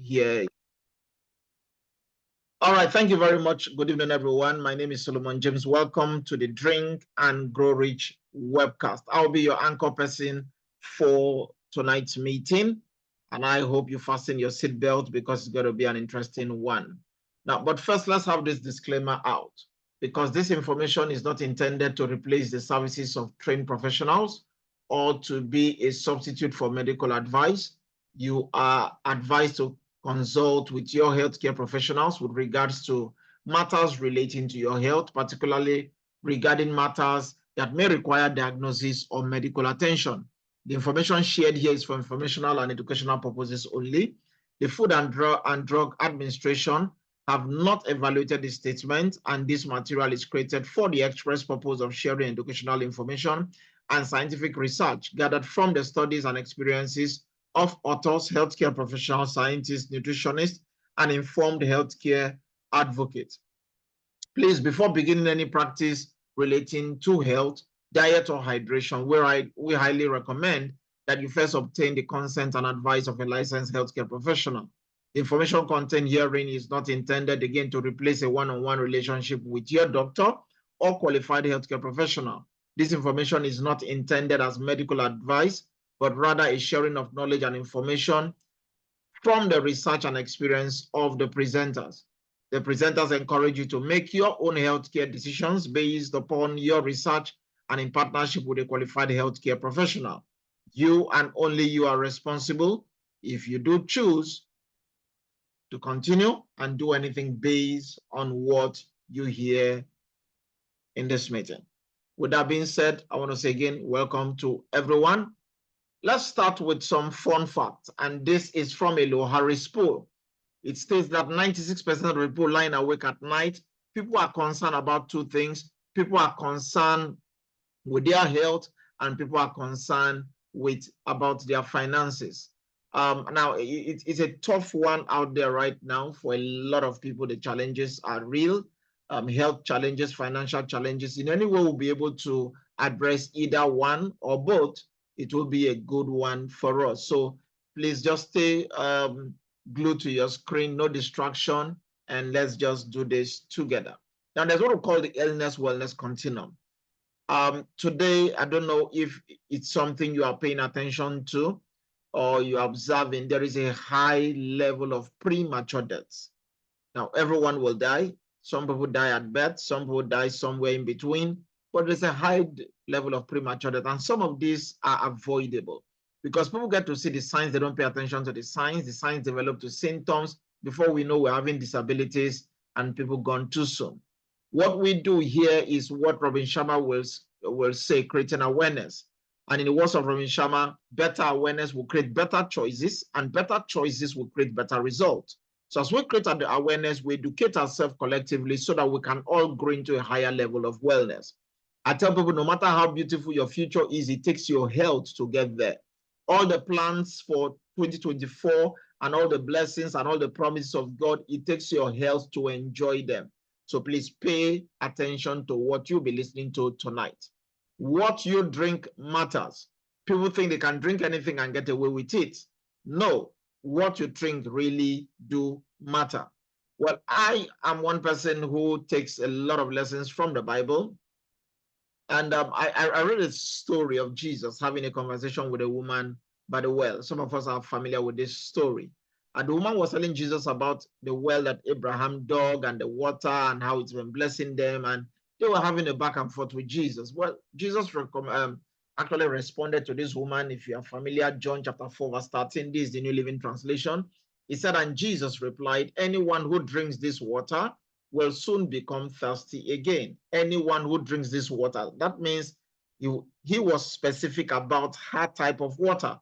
hear. All right, thank you very much. Good evening, everyone. My name is Solomon James. Welcome to the Drink and Grow Rich webcast. I'll be your anchor person for tonight's meeting, and I hope you fasten your seatbelt because it's going to be an interesting one. Now, but first, let's have this disclaimer out because this information is not intended to replace the services of trained professionals or to be a substitute for medical advice. You are advised to consult with your healthcare professionals with regards to matters relating to your health, particularly regarding matters that may require diagnosis or medical attention. The information shared here is for informational and educational purposes only. The Food and Drug Administration have not evaluated this statement, and this material is created for the express purpose of sharing educational information and scientific research gathered from the studies and experiences of authors, healthcare professionals, scientists, nutritionists, and informed healthcare advocates. Please, before beginning any practice relating to health, diet, or hydration, we highly recommend that you first obtain the consent and advice of a licensed healthcare professional. The information contained herein is not intended, again, to replace a one-on-one relationship with your doctor or qualified healthcare professional. This information is not intended as medical advice, but rather a sharing of knowledge and information from the research and experience of the presenters. The presenters encourage you to make your own healthcare decisions based upon your research and in partnership with a qualified healthcare professional. You and only you are responsible if you do choose to continue and do anything based on what you hear in this meeting. With that being said, I want to say again, welcome to everyone. Let's start with some fun facts, and this is from a Low Harris poll. It states that 96% of the people lying awake at night, people are concerned about two things. People are concerned with their health, and people are concerned about their finances. Now, it's a tough one out there right now for a lot of people. The challenges are real. Health challenges, financial challenges. In any way, we'll be able to address either one or both. It will be a good one for us. So please just stay glued to your screen, no distraction, and let's just do this together. Now, there's what we call the illness wellness continuum. Today, I don't know if it's something you are paying attention to or you're observing. There is a high level of premature deaths. Now, everyone will die. Some people die at birth, some people die somewhere in between, but there's a high level of premature death, and some of these are avoidable because people get to see the signs. They don't pay attention to the signs. The signs develop to symptoms. Before we know, we're having disabilities and people gone too soon. What we do here is what Robin Sharma will say, creating awareness. And in the words of Robin Sharma, better awareness will create better choices, and better choices will create better results. So as we create the awareness, we educate ourselves collectively so that we can all grow into a higher level of wellness. I tell people, no matter how beautiful your future is, it takes your health to get there. All the plans for 2024 and all the blessings and all the promises of God, it takes your health to enjoy them. So please pay attention to what you'll be listening to tonight. What you drink matters. People think they can drink anything and get away with it. No, what you drink really do matter. Well, I am one person who takes a lot of lessons from the Bible. And I read a story of Jesus having a conversation with a woman by the well. Some of us are familiar with this story. And the woman was telling Jesus about the well that Abraham dug and the water and how it's been blessing them. And they were having a back and forth with Jesus. Well, Jesus actually responded to this woman. If you are familiar, John chapter 4, verse 13, this is the New Living Translation. He said, and Jesus replied, anyone who drinks this water will soon become thirsty again. Anyone who drinks this water. That means he was specific about her type of water.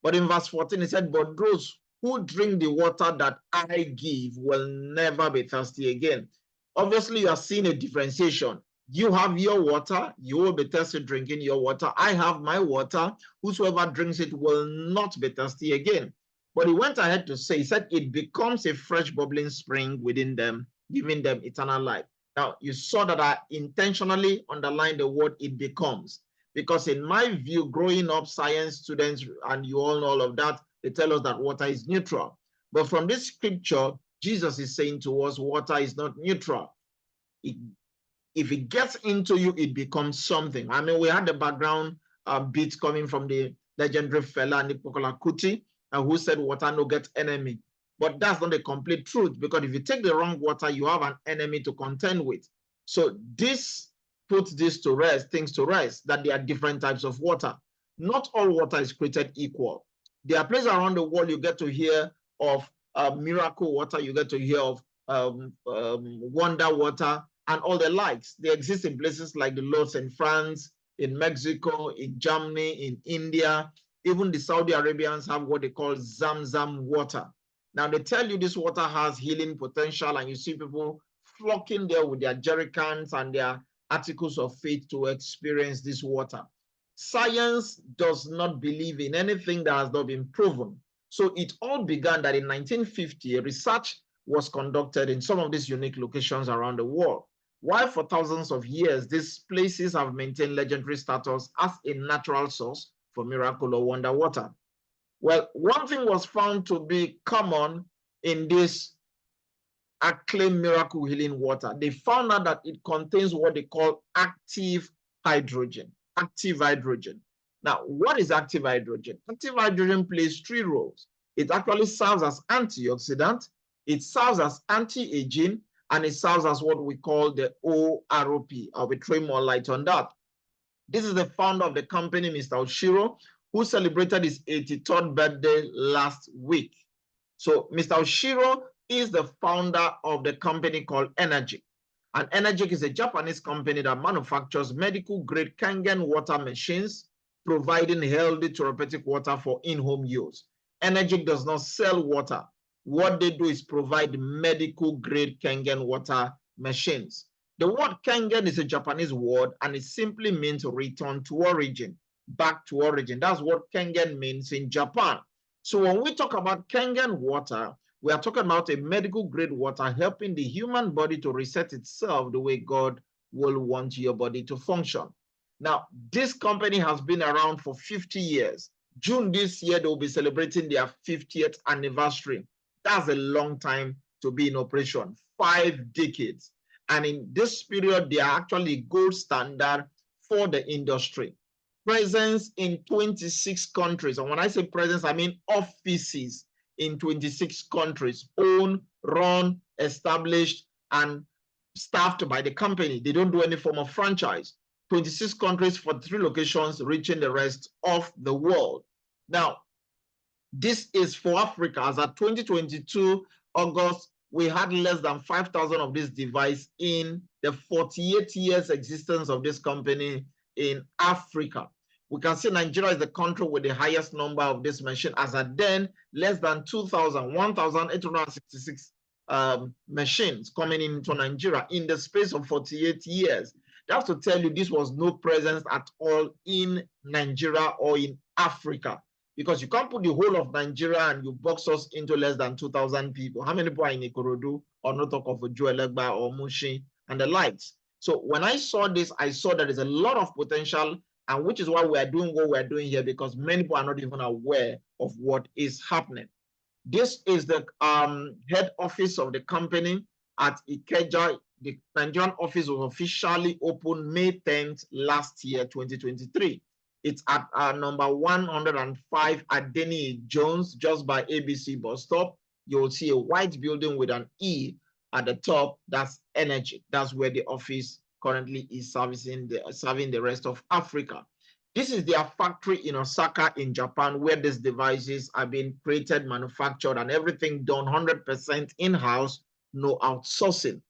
But in verse 14, he said, but those who drink the water that I give will never be thirsty again. Obviously, you are seeing a differentiation. You have your water, you will be thirsty drinking your water. I have my water, whosoever drinks it will not be thirsty again. But he went ahead to say, he said, it becomes a fresh bubbling spring within them, giving them eternal life. Now, you saw that I intentionally underlined the word it becomes, because in my view, growing up, science students, and you all know all of that, they tell us that water is neutral. But from this scripture, Jesus is saying to us, water is not neutral. If it gets into you, it becomes something. I mean, we had the background beats coming from the legendary fella Nicola Kuti, who said water no get enemy. But that's not the complete truth, because if you take the wrong water, you have an enemy to contend with. So this puts this to rest, things to rest, that there are different types of water. Not all water is created equal. There are places around the world you get to hear of miracle water, you get to hear of wonder water, and all the likes. They exist in places like the Lourdes in France, in Mexico, in Germany, in India. Even the Saudi Arabians have what they call Zamzam water. Now they tell you this water has healing potential, and you see people flocking there with their jerrycans and their articles of faith to experience this water. Science does not believe in anything that has not been proven. So it all began that in 1950, research was conducted in some of these unique locations around the world. While for thousands of years, these places have maintained legendary status as a natural source for miracle or wonder water. Well, one thing was found to be common in this acclaimed miracle healing water. They found out that it contains what they call active hydrogen. Active hydrogen. Now, what is active hydrogen? Active hydrogen plays three roles. It actually serves as antioxidant, it serves as anti-aging, and it serves as what we call the OROP. I'll be throwing more light on that. This is the founder of the company, Mr. Oshiro, who celebrated his 83rd birthday last week. So Mr. Oshiro is the founder of the company called Enagic. And Enagic is a Japanese company that manufactures medical-grade Kangen water machines, providing healthy therapeutic water for in-home use. Enagic does not sell water. What they do is provide medical-grade Kangen water machines. The word Kangen is a Japanese word, and it simply means return to origin, back to origin. That's what Kangen means in Japan. So when we talk about Kangen water, we are talking about a medical-grade water helping the human body to reset itself the way God will want your body to function. Now, this company has been around for 50 years. June this year, they'll be celebrating their 50th anniversary. That's a long time to be in operation, 5 decades. And in this period, they are actually gold standard for the industry. Presence in 26 countries. And when I say presence, I mean offices in 26 countries, owned, run, established, and staffed by the company. They don't do any form of franchise. 26 countries for 3 locations, reaching the rest of the world. Now, this is for Africa. As at 2022 August, we had less than 5,000 of this device in the 48 years existence of this company in Africa. We can see Nigeria is the country with the highest number of this machine. As at then, less than 1,866 machines coming into Nigeria in the space of 48 years. That's to tell you this was no presence at all in Nigeria or in Africa, because you can't put the whole of Nigeria and you box us into less than 2,000 people. How many people are in Ikorodu, or not talk of Ojuelegba or Mushi and the likes? So when I saw this, I saw there is a lot of potential, and which is why we are doing what we are doing here, because many people are not even aware of what is happening. This is the head office of the company at Ikeja. The Nigerian office was officially opened May 10th last year, 2023. It's at number 105 Adeni Jones, just by ABC bus stop. You'll see a white building with an E at the top. That's Enagic. That's where the office currently is serving the rest of Africa. This is their factory in Osaka in Japan, where these devices are being created, manufactured, and everything done 100% in-house, no outsourcing.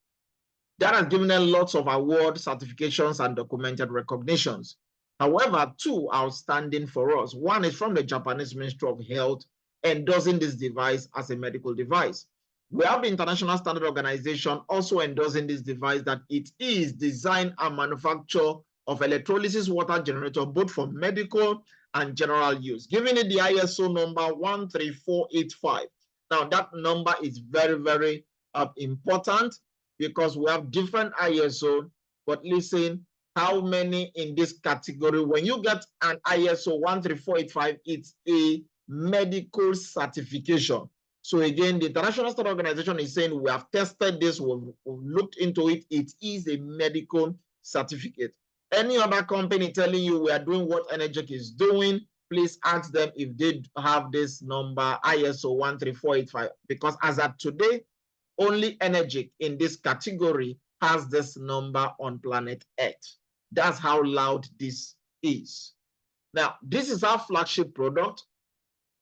That has given them lots of awards, certifications, and documented recognitions. However, 2 outstanding for us. One is from the Japanese Ministry of Health, endorsing this device as a medical device. We have the International Standard Organization also endorsing this device, that it is design and manufacture of electrolysis water generator, both for medical and general use, giving it the ISO number 13485. Now, that number is very, very important, because we have different ISO, but listen, how many in this category? When you get an ISO 13485, it's a medical certification. So again, the International Standard Organization is saying we have tested this, we've looked into it. It is a medical certificate. Any other company telling you we are doing what Enagic is doing, please ask them if they have this number ISO 13485, because as of today, only Enagic in this category has this number on planet Earth. That's how loud this is. Now, this is our flagship product.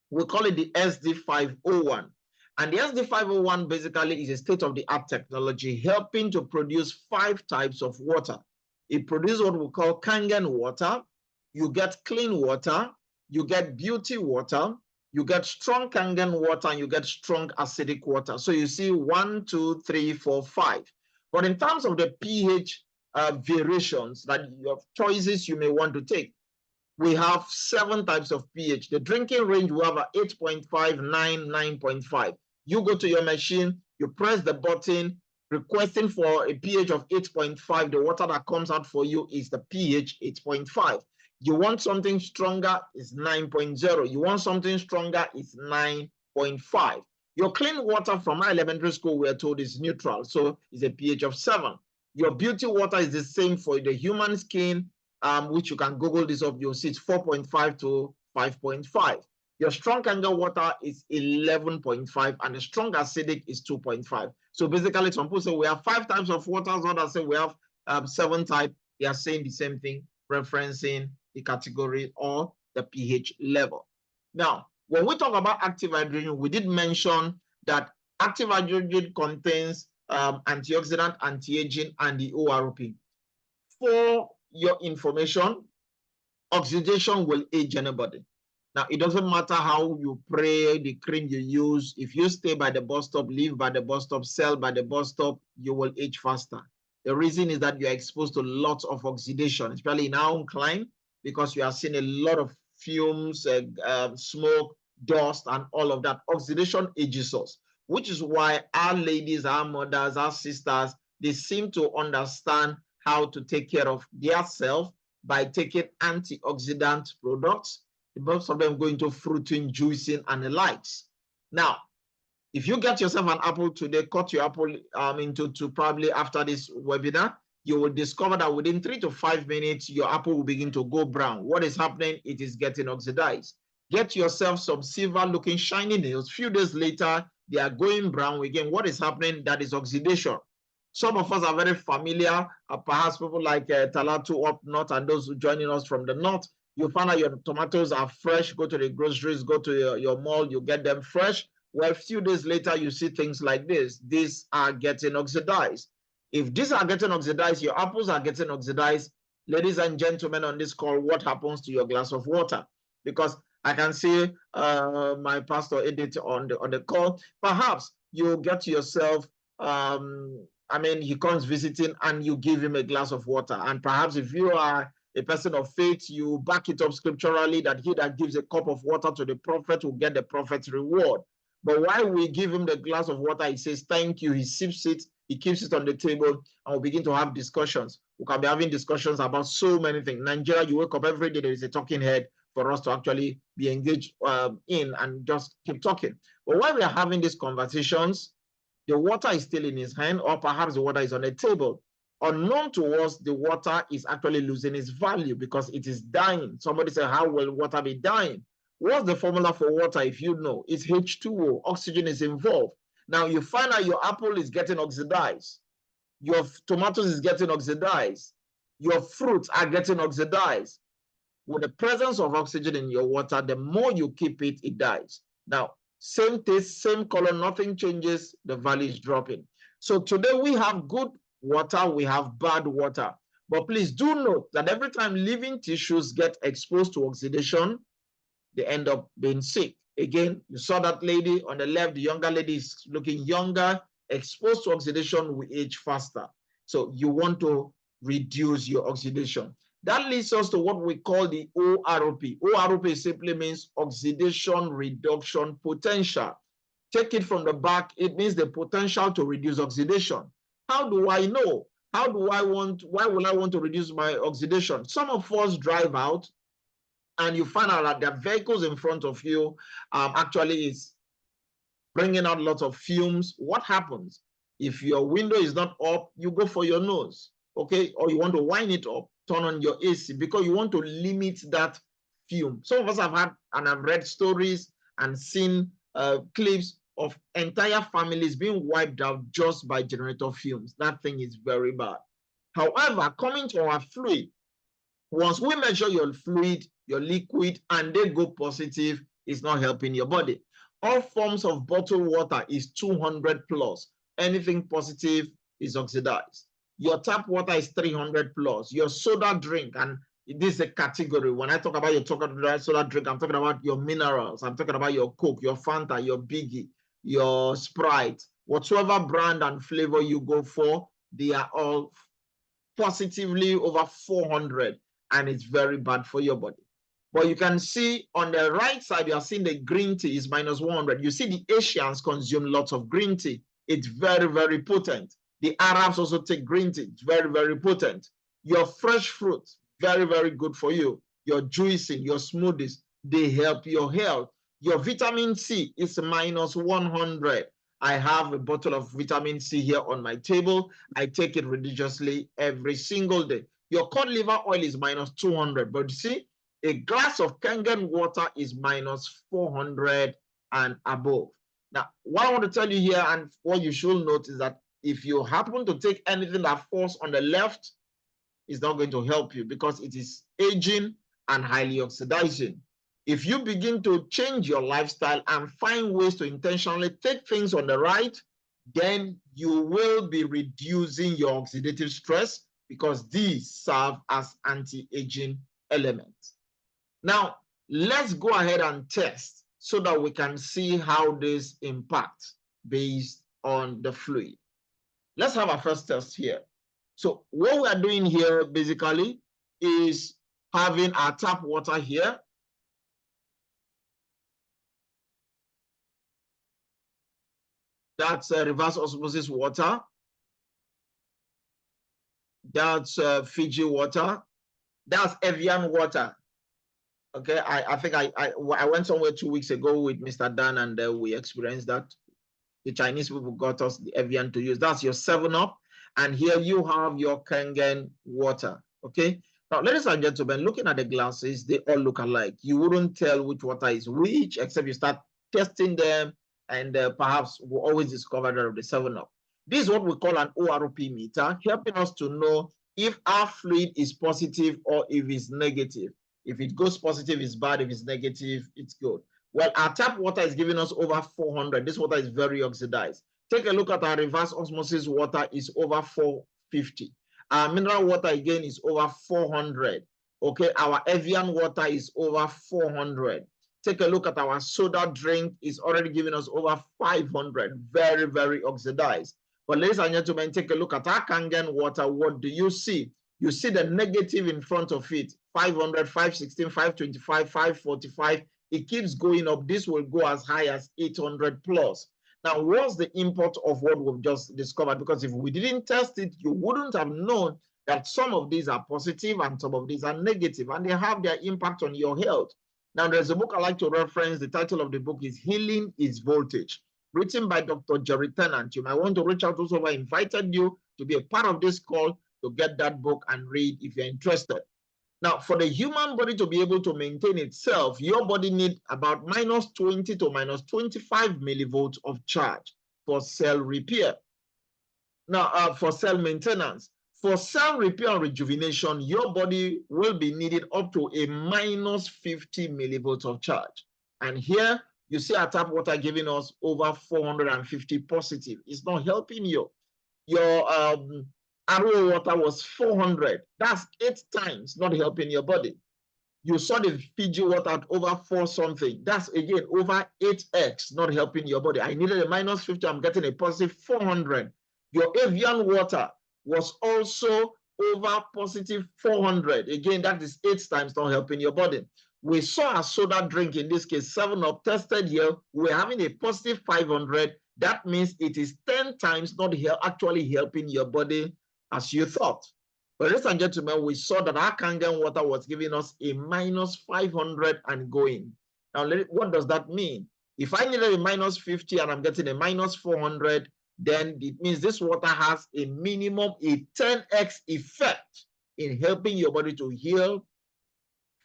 We call it the SD501. And the SD501 basically is a state-of-the-art technology helping to produce 5 types of water. It produces what we call Kangen water. You get clean water, you get beauty water, you get strong Kangen water, and you get strong acidic water. So you see 1, 2, 3, 4, 5. But in terms of the pH variations that you have choices you may want to take, we have 7 types of pH. The drinking range, we have a 8.5, 9, 9.5. You go to your machine, you press the button, requesting for a pH of 8.5. The water that comes out for you is the pH 8.5. You want something stronger, is 9.0. You want something stronger, is 9.5. Your clean water from my elementary school, we are told, is neutral, so it's a pH of 7. Your beauty water is the same for the human skin, which you can Google this up, you'll see it's 4.5 to 5.5. Your strong Kangen water is 11.5, and the strong acidic is 2.5. So basically, some people say we have 5 types of water, others say we have 7 types. They are saying the same thing, referencing the category or the pH level. Now, when we talk about active hydrogen, we did mention that active hydrogen contains antioxidant, anti-aging, and the ORP. For your information, oxidation will age anybody. Now, it doesn't matter how you pray, the cream you use. If you stay by the bus stop, live by the bus stop, sell by the bus stop, you will age faster. The reason is that you are exposed to lots of oxidation, especially in our own climate, because you are seeing a lot of fumes, smoke, dust, and all of that. Oxidation ages us, which is why our ladies, our mothers, our sisters, they seem to understand how to take care of their self by taking antioxidant products. Most of them go into fruiting, juicing, and the likes. Now, if you get yourself an apple today, cut your apple into two, probably after this webinar, you will discover that within 3 to 5 minutes, your apple will begin to go brown. What is happening? It is getting oxidized. Get yourself some silver-looking shiny nails. A few days later, they are going brown again. What is happening? That is oxidation. Some of us are very familiar, perhaps people like Talatu up north and those joining us from the north. You find out your tomatoes are fresh, go to the groceries, go to your mall, you get them fresh. Well, a few days later, you see things like this. These are getting oxidized. If these are getting oxidized, your apples are getting oxidized, ladies and gentlemen on this call, what happens to your glass of water? Because I can see my pastor Edith on the call. Perhaps you get yourself, he comes visiting and you give him a glass of water. And perhaps if you are a person of faith, you back it up scripturally that he that gives a cup of water to the prophet will get the prophet's reward. But while we give him the glass of water, he says, thank you. He sips it, he keeps it on the table, and we begin to have discussions. We can be having discussions about so many things. Nigeria, you wake up every day, there is a talking head for us to actually be engaged in and just keep talking. But while we are having these conversations, the water is still in his hand, or perhaps the water is on the table. Unknown to us, the water is actually losing its value because it is dying. Somebody said, how will water be dying? What's the formula for water if you know? It's H2O. Oxygen is involved. Now you find out your apple is getting oxidized. Your tomatoes is getting oxidized. Your fruits are getting oxidized. With the presence of oxygen in your water, the more you keep it, it dies. Now, same taste, same color, nothing changes, the value is dropping. So today we have good water, we have bad water. But please do note that every time living tissues get exposed to oxidation, they end up being sick. Again, you saw that lady on the left, the younger lady is looking younger, exposed to oxidation, we age faster. So you want to reduce your oxidation. That leads us to what we call the ORP. ORP simply means oxidation reduction potential. Take it from the back, it means the potential to reduce oxidation. How do I know? Why will I want to reduce my oxidation? Some of us drive out and you find out that the vehicles in front of you actually is bringing out lots of fumes. What happens? If your window is not up, you go for your nose, okay? Or you want to wind it up, turn on your AC because you want to limit that fume. Some of us have had and have read stories and seen clips of entire families being wiped out just by generator fumes. That thing is very bad. However, coming to our fluid, once we measure your fluid, your liquid, and they go positive, it's not helping your body. All forms of bottled water is 200 plus. Anything positive is oxidized. Your tap water is 300 plus. Your soda drink, and this is a category. When I talk about your soda drink, I'm talking about your minerals. I'm talking about your Coke, your Fanta, your Biggie, your Sprite, whatsoever brand and flavor you go for, they are all positively over 400, and it's very bad for your body. But you can see on the right side, you are seeing the green tea is minus 100. You see the Asians consume lots of green tea. It's very, very potent. The Arabs also take green tea. It's very, very potent. Your fresh fruit, very, very good for you. Your juicing, your smoothies, they help your health. Your vitamin C is minus 100. I have a bottle of vitamin C here on my table. I take it religiously every single day. Your cod liver oil is minus 200. But you see, a glass of Kangen water is minus 400 and above. Now, what I want to tell you here and what you should note is that if you happen to take anything that falls on the left, it's not going to help you because it is aging and highly oxidizing. If you begin to change your lifestyle and find ways to intentionally take things on the right, then you will be reducing your oxidative stress because these serve as anti-aging elements. Now, let's go ahead and test so that we can see how this impacts based on the fluid. Let's have our first test here. So what we are doing here basically is having our tap water here. That's reverse osmosis water. That's Fiji water. That's Evian water. Okay, I think I went somewhere 2 weeks ago with Mr. Dan, and we experienced that. The Chinese people got us the Evian to use. That's your 7-Up. And here you have your Kangen water. Okay. Now, ladies and gentlemen, looking at the glasses, they all look alike. You wouldn't tell which water is which, except you start testing them, and perhaps we'll always discover that of the 7-Up. This is what we call an ORP meter, helping us to know if our fluid is positive or if it's negative. If it goes positive, it's bad. If it's negative, it's good. Well, our tap water is giving us over 400. This water is very oxidized. Take a look at our reverse osmosis water is over 450. Our mineral water again is over 400. Okay, our Evian water is over 400. Take a look at our soda drink is already giving us over 500. Very, very oxidized. But ladies and gentlemen, take a look at our Kangen water. What do you see? You see the negative in front of it. 500, 516, 525, 545. It keeps going up. This will go as high as 800 plus. Now, what's the import of what we've just discovered? Because if we didn't test it, you wouldn't have known that some of these are positive and some of these are negative, and they have their impact on your health. Now, there's a book I like to reference. The title of the book is Healing is Voltage, written by Dr. Jerry Tennant. You might want to reach out to whoever invited you to be a part of this call to get that book and read if you're interested. Now, for the human body to be able to maintain itself, your body needs about minus 20 to minus 25 millivolts of charge for cell repair. Now, for cell maintenance. For cell repair and rejuvenation, your body will be needed up to a minus 50 millivolts of charge. And here, you see our tap water giving us over 450 positive. It's not helping you. Your RO water was 400. That's 8 times not helping your body. You saw the Fiji water at over 4 something. That's again over 8x not helping your body. I needed a minus 50. I'm getting a positive 400. Your Evian water was also over positive 400. Again, that is 8 times not helping your body. We saw a soda drink, in this case 7-Up, tested here. We're having a positive 500. That means it is 10 times not actually helping your body as you thought. But ladies and gentlemen, we saw that our Kangen water was giving us a minus 500 and going. Now, what does that mean? If I needed a minus 50 and I'm getting a minus 400, then it means this water has a minimum, a 10x effect in helping your body to heal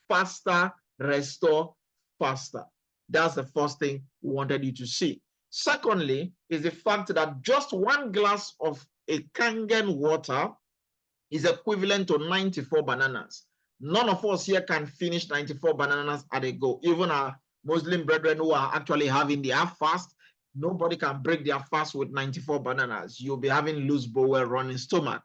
faster, restore faster. That's the first thing we wanted you to see. Secondly, is the fact that just one glass of a Kangen water is equivalent to 94 bananas. None of us here can finish 94 bananas at a go. Even our Muslim brethren who are actually having their fast, nobody can break their fast with 94 bananas. You'll be having loose bowel, running stomach.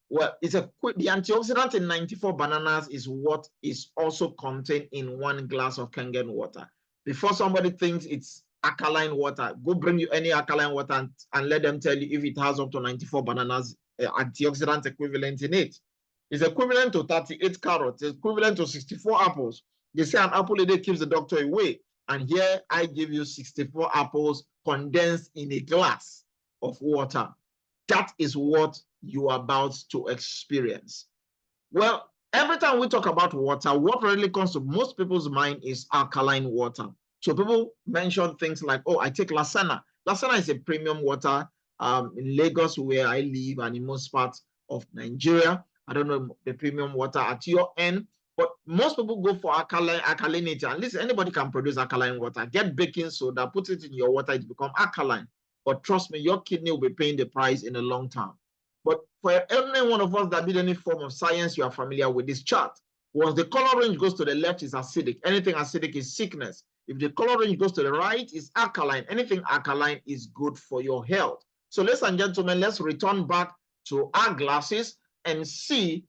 Well, the antioxidant in 94 bananas is what is also contained in one glass of Kangen water. Before somebody thinks it's alkaline water, go bring you any alkaline water and let them tell you if it has up to 94 bananas antioxidant equivalent in it. It's equivalent to 38 carrots, it's equivalent to 64 apples. They say an apple a day keeps the doctor away. And here I give you 64 apples condensed in a glass of water. That is what you are about to experience. Well, every time we talk about water, what really comes to most people's mind is alkaline water. So people mention things like, oh, I take Lasana. Lasana is a premium water in Lagos where I live and in most parts of Nigeria. I don't know the premium water at your end, but most people go for alkalinity. And listen, anybody can produce alkaline water. Get baking soda, put it in your water, it becomes alkaline. But trust me, your kidney will be paying the price in the long term. But for any one of us that did any form of science, you are familiar with this chart. Once the color range goes to the left, is acidic. Anything acidic is sickness. If the color range goes to the right, it's alkaline. Anything alkaline is good for your health. So ladies and gentlemen, let's return back to our glasses and see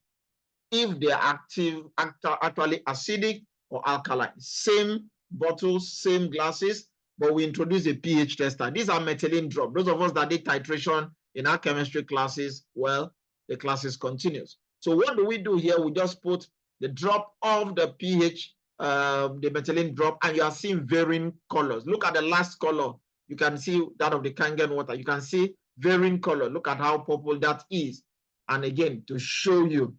if they are actually acidic or alkaline. Same bottles, same glasses, but we introduce a pH tester. These are methylene drop. Those of us that did titration in our chemistry classes, well, the classes continues. So what do we do here? We just put the drop of the pH, the methylene drop, and you are seeing varying colors. Look at the last color. You can see that of the Kangen water. You can see varying color. Look at how purple that is. And again, to show you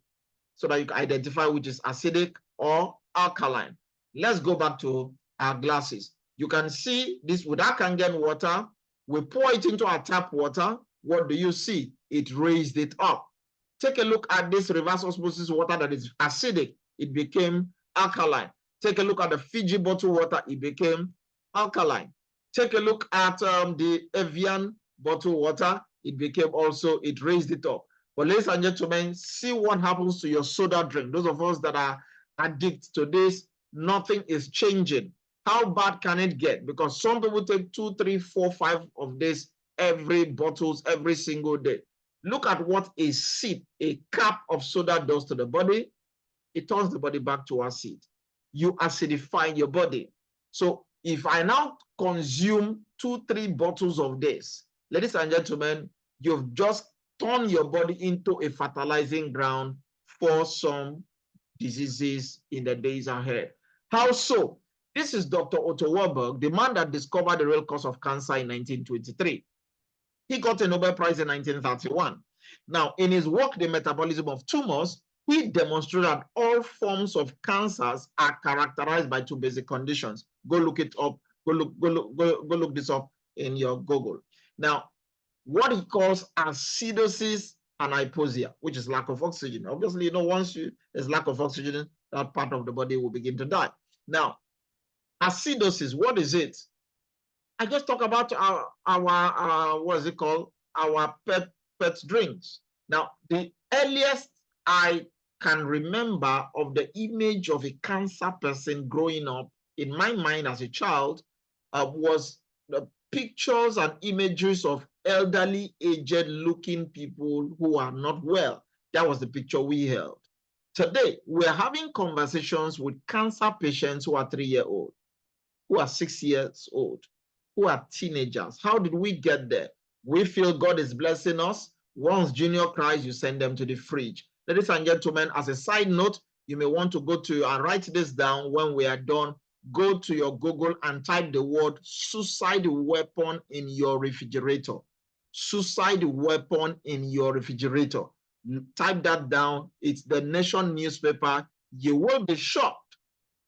so that you can identify which is acidic or alkaline. Let's go back to our glasses. You can see this with our Kangen water. We pour it into our tap water. What do you see? It raised it up. Take a look at this reverse osmosis water that is acidic. It became alkaline. Take a look at the Fiji bottle water. It became alkaline. Take a look at the Evian bottle water. It became also, it raised it up. But ladies and gentlemen, see what happens to your soda drink. Those of us that are addicted to this, nothing is changing. How bad can it get? Because some people take 2, 3, 4, 5 of this every bottles every single day. Look at what a sip, a cup of soda does to the body. It turns the body back to acid. You acidify your body. So if I now consume 2, 3 bottles of this, ladies and gentlemen, you've just turned your body into a fertilizing ground for some diseases in the days ahead. How so? This is Dr. Otto Warburg, the man that discovered the real cause of cancer in 1923. He got a Nobel Prize in 1931. Now, in his work, The Metabolism of Tumors, he demonstrated that all forms of cancers are characterized by 2 basic conditions. Go look it up. Go look this up in your Google. Now, what he calls acidosis and hypoxia, which is lack of oxygen. Obviously, once there's lack of oxygen, that part of the body will begin to die. Now, acidosis, what is it? I just talk about our what is it called? Our pet drinks. Now, the earliest I can remember of the image of a cancer person growing up in my mind as a child was the pictures and images of elderly, aged-looking people who are not well. That was the picture we held. Today, we're having conversations with cancer patients who are 3-year-old, who are 6 years old, who are teenagers. How did we get there? We feel God is blessing us. Once Junior cries, you send them to the fridge. Ladies and gentlemen, as a side note, you may want to go to and write this down when we are done. Go to your Google and type the word suicide weapon in your refrigerator. Suicide weapon in your refrigerator. Type that down. It's the Nation newspaper. You will be shocked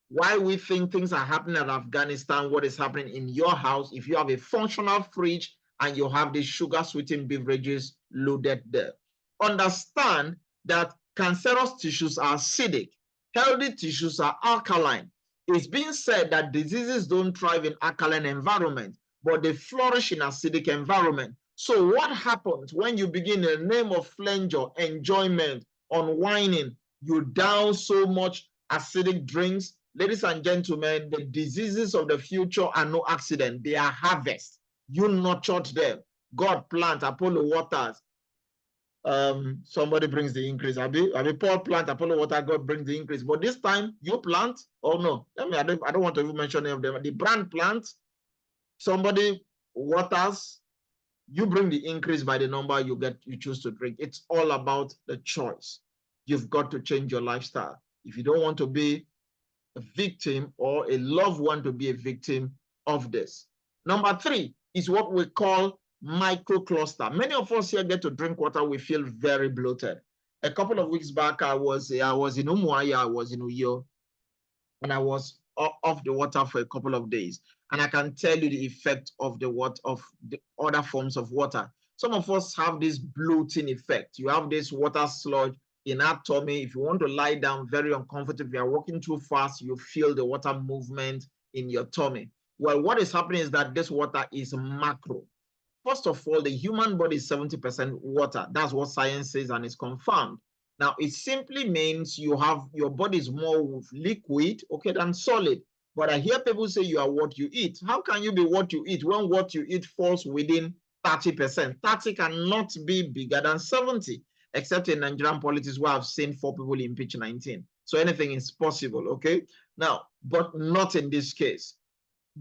Why we think things are happening in Afghanistan, what is happening in your house, if you have a functional fridge and you have the sugar sweetened beverages loaded there. Understand that cancerous tissues are acidic, healthy tissues are alkaline. It's being said that diseases don't thrive in alkaline environment, but they flourish in acidic environment. So what happens when you begin in the name of flenjo, enjoyment, unwinding, you down so much acidic drinks? Ladies and gentlemen, the diseases of the future are no accident. They are harvest. You nurtured them. God plant, Apollo waters. Somebody brings the increase. Abi Paul plant, Apollo water, God brings the increase. But this time you plant, oh no, I don't want to even mention any of them. The brand plants, somebody waters, you bring the increase by the number you choose to drink. It's all about the choice. You've got to change your lifestyle. If you don't want to be a victim or a loved one to be a victim of this. Number 3 is what we call microcluster. Many of us here get to drink water, we feel very bloated. A couple of weeks back, I was in Umuahia, I was in Uyo, and I was off the water for a couple of days. And I can tell you the effect of the other forms of water. Some of us have this bloating effect. You have this water sludge in our tummy. If you want to lie down, very uncomfortable. If you are walking too fast, you feel the water movement in your tummy. Well, what is happening is that this water is macro. First of all, the human body is 70% water. That's what science says, and it's confirmed. Now, it simply means your body is more liquid, okay, than solid. But I hear people say you are what you eat. How can you be what you eat when what you eat falls within 30%? 30 cannot be bigger than 70, except in Nigerian politics where I've seen 4 people impeach 19. So anything is possible, okay? Now, but not in this case.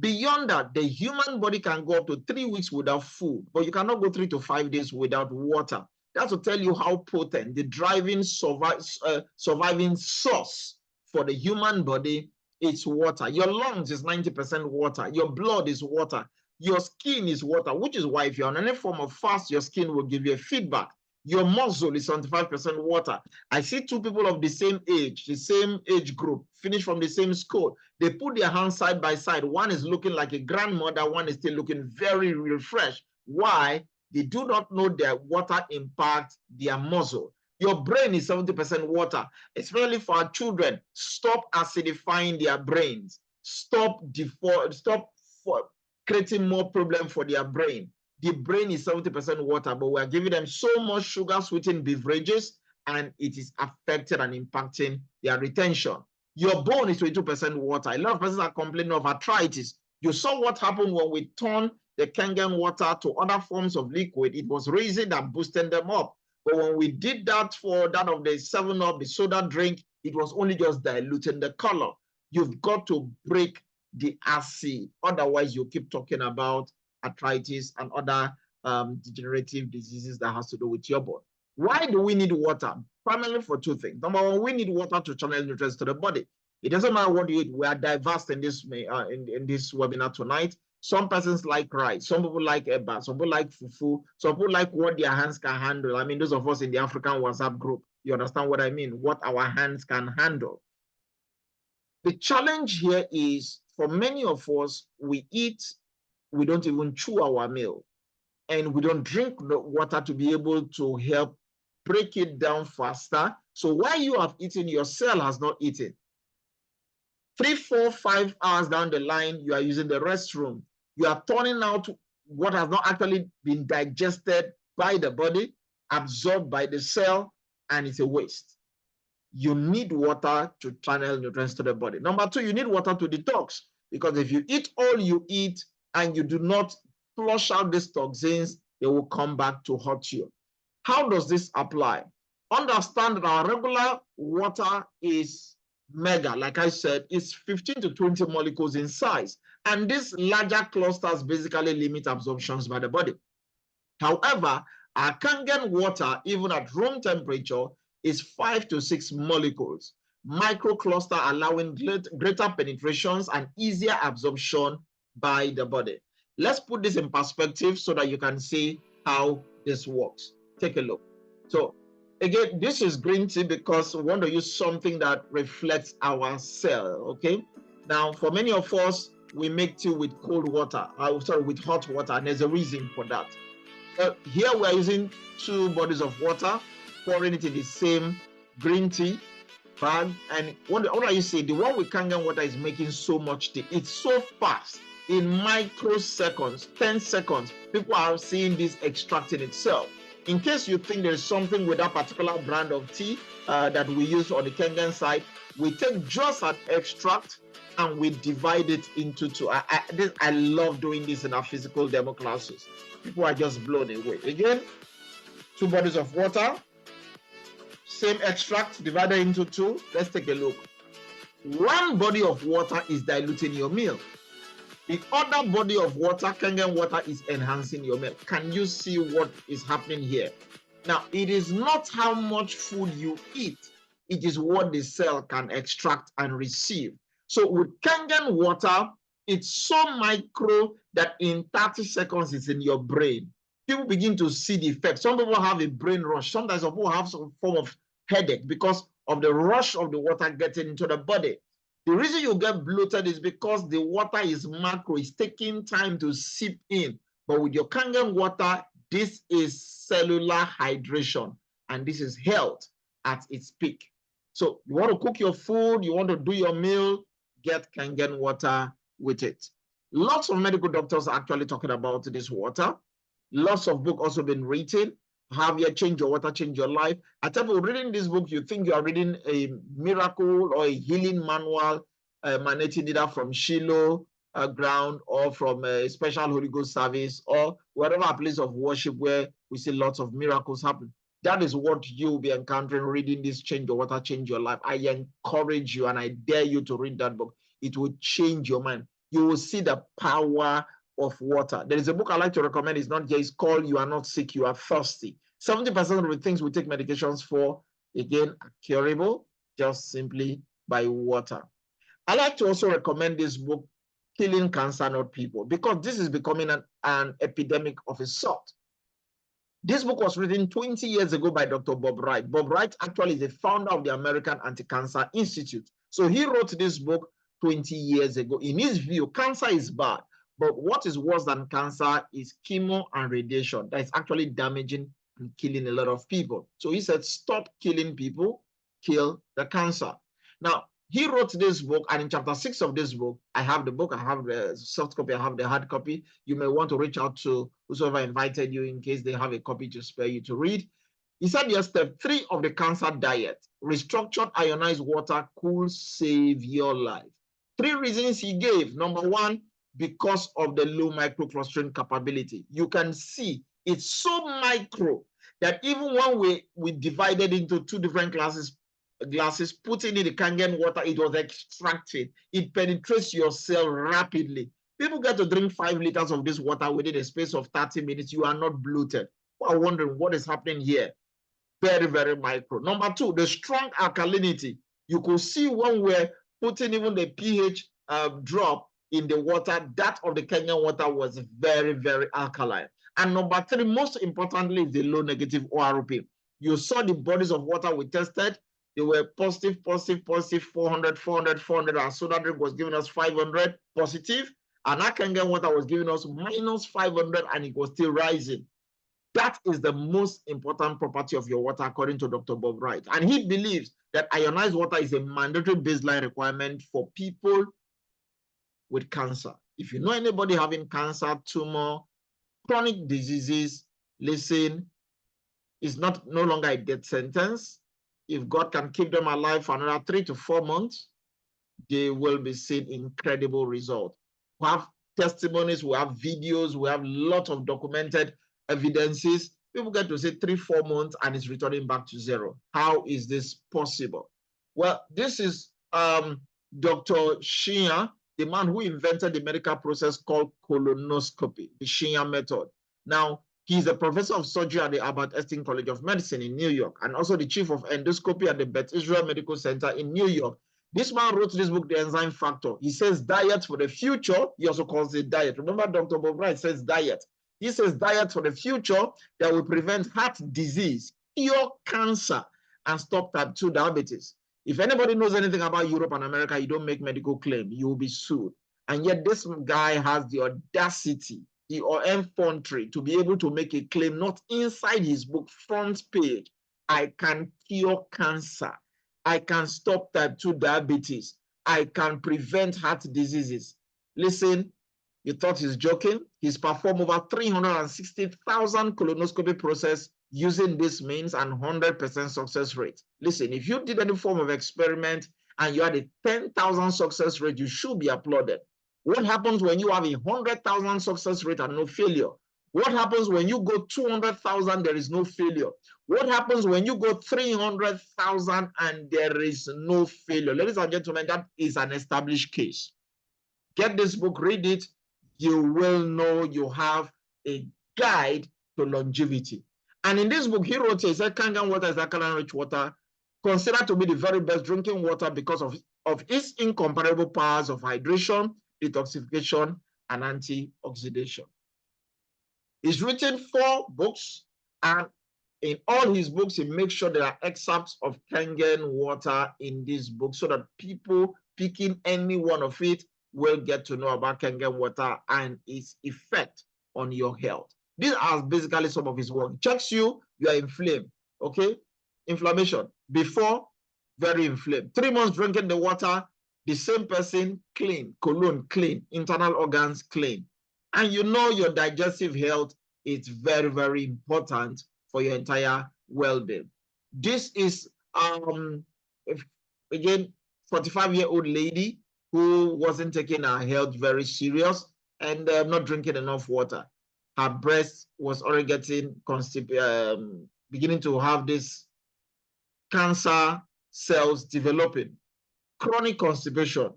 Beyond that, the human body can go up to 3 weeks without food, but you cannot go 3 to 5 days without water. That's to tell you how potent the driving surviving source for the human body is water. Your lungs is 90% water. Your blood is water. Your skin is water, which is why if you're on any form of fast, your skin will give you a feedback. Your muscle is 75% water. I see 2 people of the same age group, finish from the same school. They put their hands side by side. One is looking like a grandmother, one is still looking very refreshed. Why? They do not know that water impacts their muscle. Your brain is 70% water, especially for our children. Stop acidifying their brains. Stop creating more problem for their brain. The brain is 70% water, but we're giving them so much sugar sweetened beverages, and it is affected and impacting their retention. Your bone is 22% water. A lot of persons are complaining of arthritis. You saw what happened when we turned the Kangen water to other forms of liquid. It was raising and boosting them up. But when we did that for that of the 7-Up, the soda drink, it was only just diluting the color. You've got to break the acid. Otherwise, you keep talking about arthritis and other degenerative diseases that has to do with your body. Why do we need water? Primarily for 2 things. Number 1, we need water to channel nutrients to the body. It doesn't matter what you eat. We are diverse in this webinar tonight. Some persons like rice, some people like eba, some people like fufu, some people like what their hands can handle. I mean, those of us in the African WhatsApp group, you understand what I mean, what our hands can handle. The challenge here is, for many of us, we eat, we don't even chew our meal, and we don't drink the water to be able to help break it down faster. So while you have eaten, your cell has not eaten. 3, 4, 5 hours down the line, you are using the restroom. You are turning out what has not actually been digested by the body, absorbed by the cell, and it's a waste. You need water to channel nutrients to the body. Number 2, you need water to detox, because if you eat all you eat and you do not flush out these toxins, they will come back to hurt you. How does this apply? Understand that our regular water is mega, like I said, it's 15 to 20 molecules in size. And these larger clusters basically limit absorptions by the body. However, our Kangen water, even at room temperature, is 5 to 6 molecules. Microcluster allowing greater penetrations and easier absorption by the body. Let's put this in perspective so that you can see how this works. Take a look. So Again, this is green tea because we want to use something that reflects our cell, okay? Now, for many of us, we make tea with cold water, with hot water, and there's a reason for that. Here we're using 2 bodies of water, pouring it in the same green tea bag. And what are you saying? The one with Kangen water is making so much tea. It's so fast. In microseconds, 10 seconds, people are seeing this extracting itself. In case you think there's something with that particular brand of tea that we use on the Kangen side, we take just an extract and we divide it into 2. I love doing this in our physical demo classes. People are just blown away. Again, 2 bodies of water, same extract divided into 2. Let's take a look. 1 body of water is diluting your meal. The other body of water, Kangen water, is enhancing your meal. Can you see what is happening here? Now, it is not how much food you eat. It is what the cell can extract and receive. So with Kangen water, it's so micro that in 30 seconds it's in your brain. People begin to see the effect. Some people have a brain rush. Sometimes people have some form of headache because of the rush of the water getting into the body. The reason you get bloated is because the water is macro. It's taking time to seep in. But with your Kangen water, this is cellular hydration. And this is health at its peak. So you want to cook your food, you want to do your meal, get Kangen water with it. Lots of medical doctors are actually talking about this water. Lots of books also been written. Have you Change Your Water, Change Your Life? I tell you, reading this book, you think you are reading a miracle or a healing manual emanating either from Shiloh ground or from a special Holy Ghost service or whatever place of worship where we see lots of miracles happen. That is what you'll be encountering reading this Change Your Water, Change Your Life. I encourage you and I dare you to read that book. It will change your mind. You will see the power of water. There is a book I like to recommend. It's not here. It's called You Are Not Sick, You Are Thirsty. 70% of the things we take medications for, again, are curable just simply by water. I like to also recommend this book, Killing Cancer, Not People, because this is becoming an epidemic of a sort. This book was written 20 years ago by Dr. Bob Wright. Bob Wright actually is the founder of the American Anti-Cancer Institute. So he wrote this book 20 years ago. In his view, cancer is bad, but what is worse than cancer is chemo and radiation that is actually damaging and killing a lot of people. So he said, stop killing people, kill the cancer. Now, he wrote this book, and in chapter 6 of this book, I have the book, I have the soft copy, I have the hard copy. You may want to reach out to whoever invited you in case they have a copy to spare you to read. He said, yes, step 3 of the cancer diet, restructured ionized water could save your life. 3 reasons he gave. Number 1, because of the low microclustering capability. You can see it's so micro that even when we divided into 2 different glasses, putting in the Kangen water, it was extracted. It penetrates your cell rapidly. People get to drink 5 liters of this water within a space of 30 minutes. You are not bloated. You are wondering what is happening here. Very, very micro. Number 2, the strong alkalinity. You could see when we're putting even the pH drop in the water, that of the Kangen water was very, very alkaline. And number 3, most importantly, is the low negative ORP. You saw the bodies of water we tested. They were positive, 400, 400, 400. Our soda drink was giving us 500 positive. And our Kangen water was giving us minus 500, and it was still rising. That is the most important property of your water, according to Dr. Bob Wright. And he believes that ionized water is a mandatory baseline requirement for people with cancer. If you know anybody having cancer, tumor, chronic diseases, listen, it's no longer a death sentence. If God can keep them alive for another 3 to 4 months, they will be seeing incredible results. We have testimonies, we have videos, we have lots of documented evidences. People get to say 3-4 months and it's returning back to 0. How is this possible? Well, this is Dr. Shia, the man who invented the medical process called colonoscopy, the Shia method. Now, he's a professor of surgery at the Albert Einstein College of Medicine in New York, and also the chief of endoscopy at the Beth Israel Medical Center in New York. This man wrote this book, The Enzyme Factor. He says diet for the future. He also calls it diet. Remember, Dr. Bob Wright says diet. He says diet for the future that will prevent heart disease, cure cancer and stop type 2 diabetes. If anybody knows anything about Europe and America, you don't make medical claim, you will be sued. And yet this guy has the audacity, the effrontery to be able to make a claim, not inside his book, front page. I can cure cancer. I can stop type 2 diabetes. I can prevent heart diseases. Listen, you thought he's joking? He's performed over 360,000 colonoscopy process using this means and 100% success rate. Listen, if you did any form of experiment and you had a 10,000 success rate, you should be applauded. What happens when you have a 100,000 success rate and no failure? What happens when you go 200,000, there is no failure? What happens when you go 300,000 and there is no failure? Ladies and gentlemen, that is an established case. Get this book, read it. You will know you have a guide to longevity. And in this book, he wrote, he said, Kangen water is alkaline-rich water, considered to be the very best drinking water because of its incomparable powers of hydration, detoxification, and antioxidation. He's written 4 books, and in all his books, he makes sure there are excerpts of Kangen water in this book so that people picking any one of it will get to know about Kangen water and its effect on your health. These are basically some of his work. Checks you are inflamed, okay? Inflammation. Before, very inflamed. 3 months drinking the water, the same person clean, colon clean, internal organs clean. And you know your digestive health is very, very important for your entire well-being. This is, again, 45-year-old lady who wasn't taking her health very serious and not drinking enough water. Her breast was already getting beginning to have this cancer cells developing. Chronic constipation.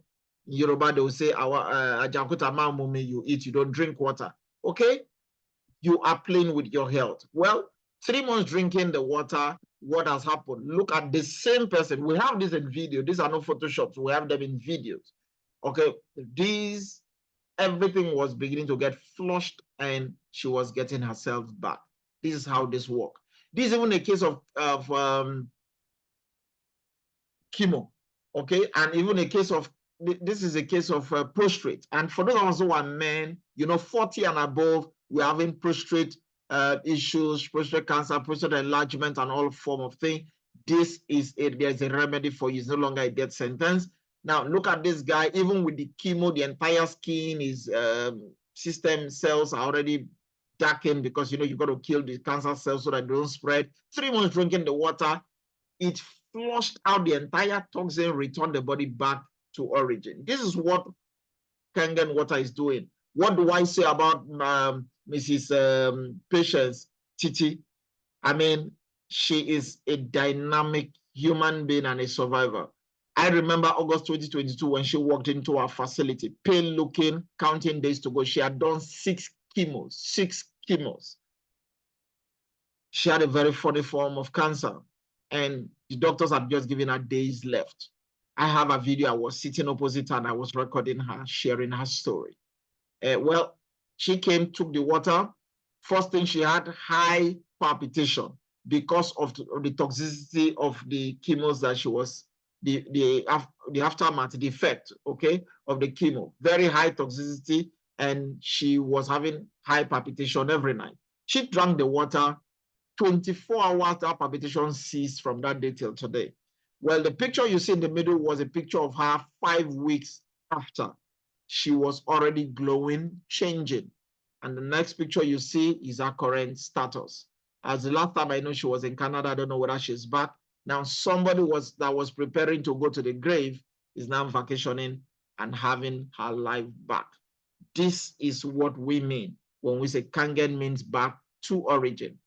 In Yoruba, they will say, you eat, you don't drink water. Okay? You are playing with your health. Well, 3 months drinking the water, what has happened? Look at the same person. We have this in video. These are not Photoshops. We have them in videos. Okay? Everything was beginning to get flushed and she was getting herself back. This is how this works. This is even a case of chemo, okay? And even a case of, this is a case of prostate. And for those of us who are men, 40 and above, we're having prostate issues, prostate cancer, prostate enlargement, and all form of thing. This is it. There's a remedy for you. It's no longer a death sentence. Now, look at this guy. Even with the chemo, the entire skin, his system cells are already darkened because, you've got to kill the cancer cells so that they don't spread. 3 months drinking the water, it flushed out the entire toxin, returned the body back to origin. This is what Kangen water is doing. What do I say about Mrs. Patience Titi? I mean, she is a dynamic human being and a survivor. I remember August 2022 when she walked into our facility, pale looking, counting days to go. She had done 6 chemos, 6 chemos. She had a very funny form of cancer, and the doctors had just given her days left. I have a video. I was sitting opposite her and I was recording her, sharing her story. Well, she came, took the water. First thing, she had high palpitation because of the toxicity of the chemos that she was, the aftermath, the effect, okay, of the chemo. Very high toxicity, and she was having high palpitation every night. She drank the water. 24 hours, that palpitation ceased from that day till today. Well, the picture you see in the middle was a picture of her 5 weeks after. She was already glowing, changing. And the next picture you see is her current status. As the last time I know she was in Canada, I don't know whether she's back. Now, somebody that was preparing to go to the grave is now vacationing and having her life back. This is what we mean when we say Kangen means back to origin.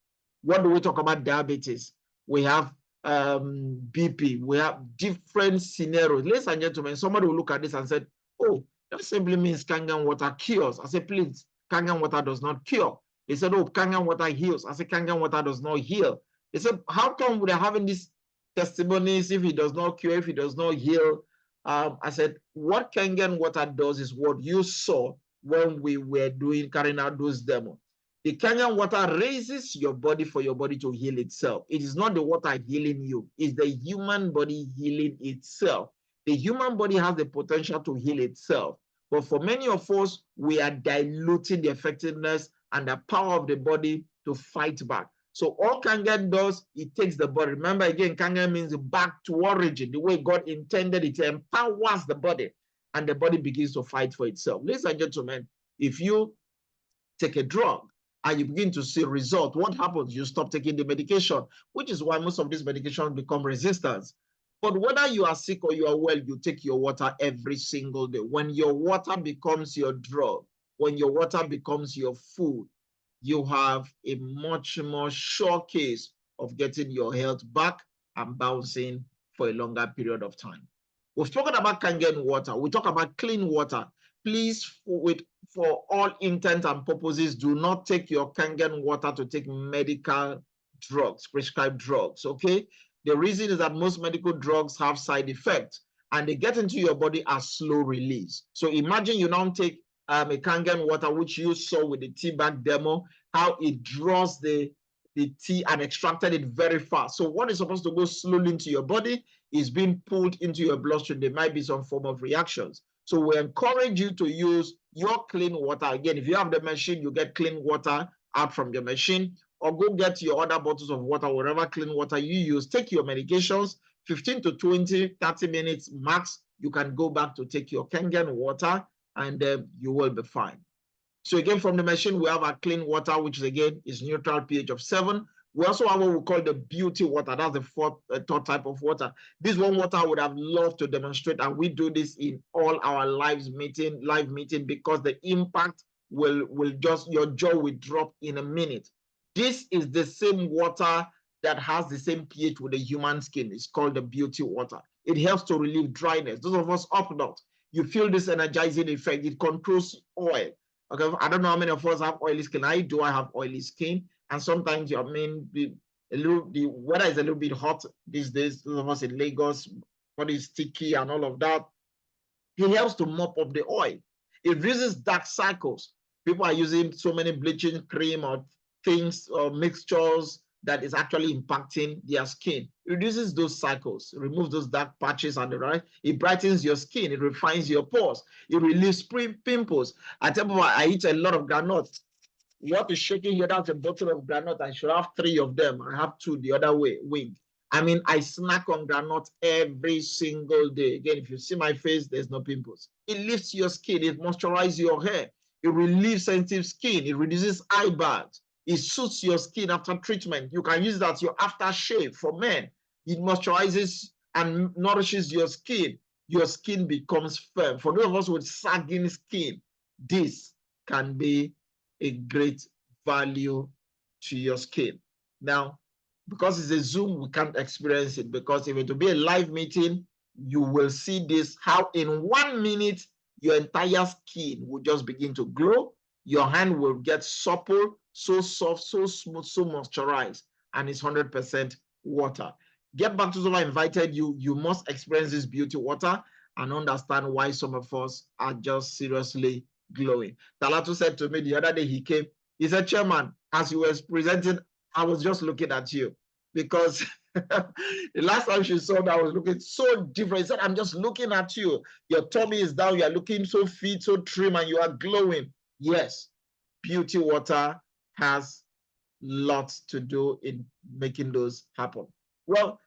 What do we talk about? Diabetes. We have BP. We have different scenarios. Ladies and gentlemen, somebody will look at this and say, oh, that simply means Kangen water cures. I say, please, Kangen water does not cure. They said, oh, Kangen water heals. I say, Kangen water does not heal. They said, how come we're having these testimonies if it does not cure, if it does not heal? I said, what Kangen water does is what you saw when we were carrying out those demos. The Kangen water raises your body for your body to heal itself. It is not the water healing you, it's the human body healing itself. The human body has the potential to heal itself. But for many of us, we are diluting the effectiveness and the power of the body to fight back. So all Kangen does, it takes the body. Remember again, Kangen means back to origin, the way God intended it. It empowers the body, and the body begins to fight for itself. Ladies and gentlemen, if you take a drug and you begin to see result, what happens? You stop taking the medication, which is why most of these medications become resistant. But whether you are sick or you are well, you take your water every single day. When your water becomes your drug, when your water becomes your food, you have a much more sure case of getting your health back and bouncing for a longer period of time. We've spoken about Kangen water. We talk about clean water. Please, for all intent and purposes, do not take your Kangen water to take medical drugs, prescribed drugs, okay? The reason is that most medical drugs have side effects and they get into your body as slow release. So imagine you now take a Kangen water, which you saw with the tea bag demo, how it draws the tea and extracted it very fast. So what is supposed to go slowly into your body is being pulled into your bloodstream. There might be some form of reactions. So we encourage you to use your clean water. Again, if you have the machine, you get clean water out from your machine, or go get your other bottles of water, whatever clean water you use. Take your medications, 15 to 20, 30 minutes max. You can go back to take your Kangen water, and you will be fine. So again, from the machine, we have our clean water, which again is neutral pH of 7. We also have what we call the beauty water. That's the third type of water. This one water I would have loved to demonstrate, and we do this in all our live meeting, because the impact will just, your jaw will drop in a minute. This is the same water that has the same pH with the human skin. It's called the beauty water. It helps to relieve dryness. Those of us up north, you feel this energizing effect. It controls oil. Okay, I don't know how many of us have oily skin. I have oily skin, and sometimes the weather is a little bit hot these days. Those of us in Lagos, body is sticky and all of that. It helps to mop up the oil. It reduces dark cycles. People are using so many bleaching cream or things or mixtures that is actually impacting their skin. It reduces those cycles, removes those dark patches on the right. It brightens your skin. It refines your pores. It relieves pimples. I tell people I eat a lot of granules. What is shaking here? That's a bottle of granite. I should have 3 of them. I have 2 the other way. I mean, I snack on granite every single day. Again, if you see my face, there's no pimples. It lifts your skin. It moisturizes your hair. It relieves sensitive skin. It reduces eye bags. It suits your skin after treatment. You can use that as your aftershave for men. It moisturizes and nourishes your skin. Your skin becomes firm. For those of us with sagging skin, this can be a great value to your skin. Now, because it's a Zoom, we can't experience it, because if it will be a live meeting, you will see this, how in 1 minute, your entire skin will just begin to glow. Your hand will get supple, so soft, so smooth, so moisturized, and it's 100% water. Get back to I invited you. You must experience this beauty water and understand why some of us are just seriously glowing. Talatu said to me the other day, he came, he said, Chairman, as you were presenting, I was just looking at you, because the last time she saw me, I was looking so different. He said, I'm just looking at you. Your tummy is down. You're looking so fit, so trim, and you are glowing. Yes, beauty water has lots to do in making those happen. Well,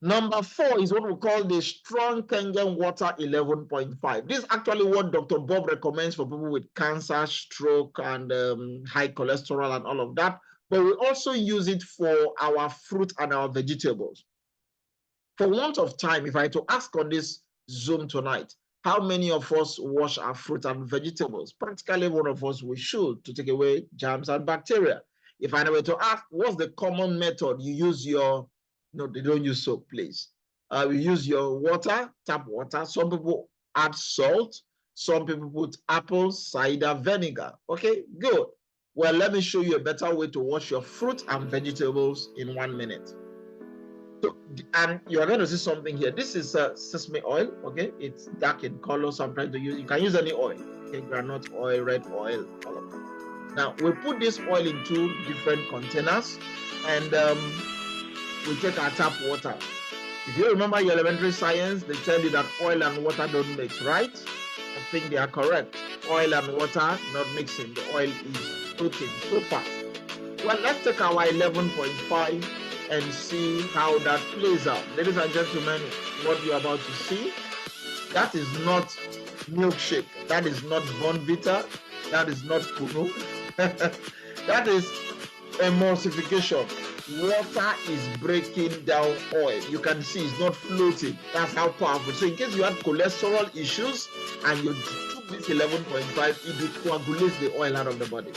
number 4 is what we call the strong Kangen water 11.5. This is actually what Dr. Bob recommends for people with cancer, stroke, and high cholesterol and all of that. But we also use it for our fruit and our vegetables. For want of time, if I had to ask on this Zoom tonight, how many of us wash our fruit and vegetables? Practically one of us, we should, to take away germs and bacteria. If I were to ask, what's the common method? You use your, no, they don't use soap, please. You use your water, tap water. Some people add salt. Some people put apple cider vinegar. Okay, good. Well, let me show you a better way to wash your fruit and vegetables in 1 minute. So, and you're going to see something here. This is sesame oil, okay? It's dark in color, so I'm trying to use, you can use any oil, okay? Granite oil, red oil, all of that. Now, we put this oil in 2 different containers, and we take our tap water. If you remember your elementary science, they tell you that oil and water don't mix, right? I think they are correct. Oil and water not mixing. The oil is floating so fast. Well, let's take our 11.5 and see how that plays out. Ladies and gentlemen, what you're about to see, that is not milkshake. That is not Bonvita. That is not Kunu. That is emulsification. Water is breaking down oil. You can see it's not floating. That's how powerful. So in case you had cholesterol issues and you took this 11.5, it coagulates the oil out of the body.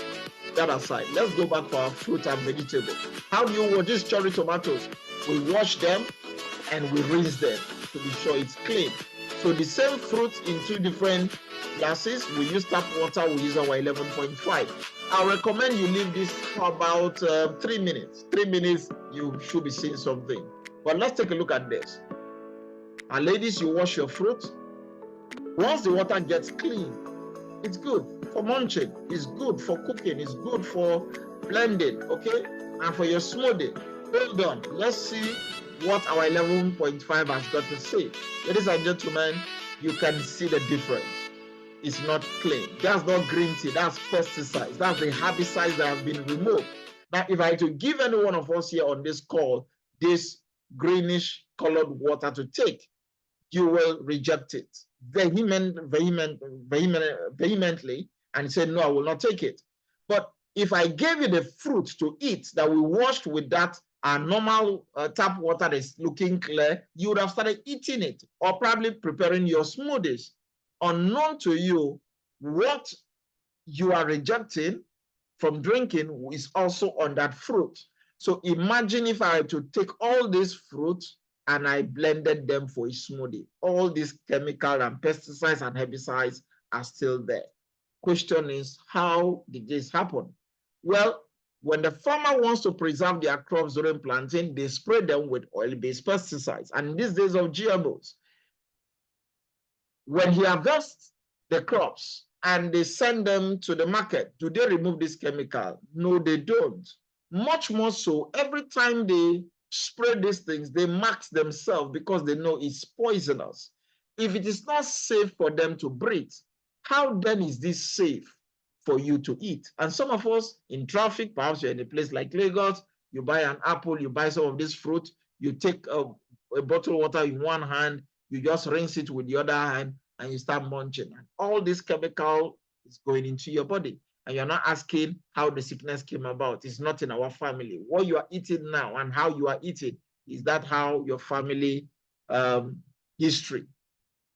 That aside, let's go back to our fruit and vegetable. How do you wash these cherry tomatoes? We wash them and we rinse them to be sure it's clean. So the same fruit in 2 different glasses, we use tap water, we use our 11.5. I recommend you leave this for about 3 minutes. 3 minutes, you should be seeing something. But let's take a look at this. And ladies, you wash your fruit. Once the water gets clean, it's good for munching, it's good for cooking, it's good for blending, okay? And for your smoothie. Hold on, let's see what our 11.5 has got to say. Ladies and gentlemen, you can see the difference. It's not clean. That's not green tea, that's pesticides. That's the herbicides that have been removed. Now, if I were to give any one of us here on this call this greenish colored water to take, you will reject it vehemently and say, no, I will not take it. But if I gave you the fruit to eat that we washed with that normal tap water that's looking clear, you would have started eating it or probably preparing your smoothies. Unknown to you, what you are rejecting from drinking is also on that fruit. So imagine if I were to take all these fruits and I blended them for a smoothie. All these chemicals and pesticides and herbicides are still there. Question is, how did this happen? Well, when the farmer wants to preserve their crops during planting, they spray them with oil-based pesticides. And in these days of GMOs, when he harvests the crops and they send them to the market, do they remove this chemical? No, they don't. Much more so, every time they spray these things, they mark themselves because they know it's poisonous. If it is not safe for them to breathe, how then is this safe for you to eat? And some of us in traffic, perhaps you're in a place like Lagos, you buy an apple, you buy some of this fruit, you take a bottle of water in one hand, you just rinse it with the other hand, and you start munching. And all this chemical is going into your body. And you're not asking how the sickness came about. It's not in our family. What you are eating now and how you are eating, is that how your family history,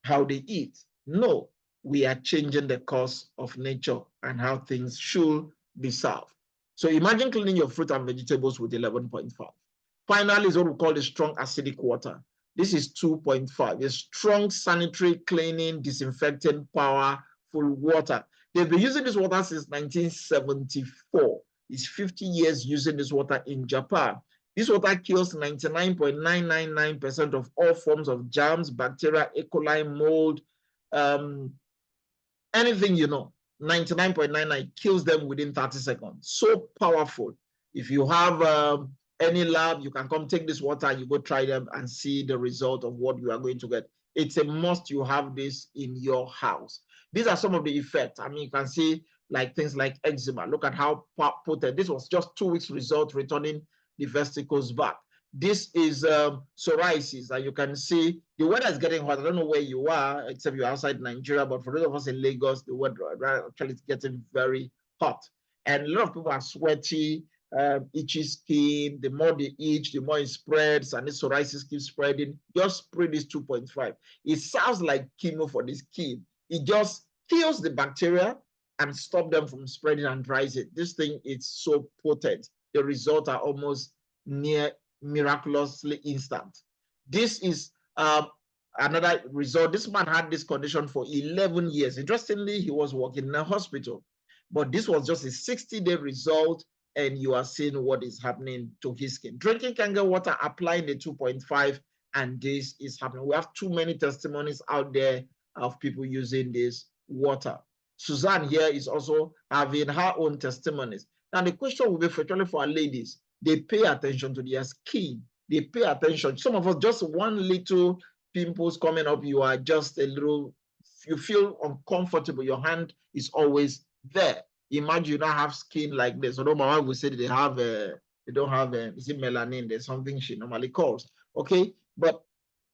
how they eat? No, we are changing the course of nature and how things should be served. So imagine cleaning your fruit and vegetables with 11.5. Finally is what we call the strong acidic water. This is 2.5, a strong sanitary cleaning, disinfecting, powerful water. They've been using this water since 1974. It's 50 years using this water in Japan. This water kills 99.999% of all forms of germs, bacteria, E. coli, mold, anything you know. 99.99 kills them within 30 seconds. So powerful. If you have any lab, you can come take this water, you go try them and see the result of what you are going to get. It's a must you have this in your house. These are some of the effects. I mean, you can see like things like eczema. Look at how potent. This was just 2 weeks result, returning the vesicles back. This is psoriasis, and you can see the weather is getting hot. I don't know where you are, except you're outside Nigeria, but for those of us in Lagos, the weather actually is getting very hot. And a lot of people are sweaty, itchy skin. The more they itch, the more it spreads, and the psoriasis keeps spreading. Just spray this 2.5. It sounds like chemo for the skin. It just kills the bacteria and stop them from spreading and dries it. This thing is so potent. The results are almost near miraculously instant. This is another result. This man had this condition for 11 years. Interestingly, he was working in a hospital, but this was just a 60-day result, and you are seeing what is happening to his skin. Drinking Kangen water, applying the 2.5, and this is happening. We have too many testimonies out there of people using this water. Suzanne here is also having her own testimonies. Now the question will be particularly for our ladies. They pay attention to their skin. They pay attention. Some of us, just one little pimples coming up, you are just a little, you feel uncomfortable. Your hand is always there. Imagine you don't have skin like this. Although my wife will say they have they don't have is it melanin? There's something she normally calls. Okay, but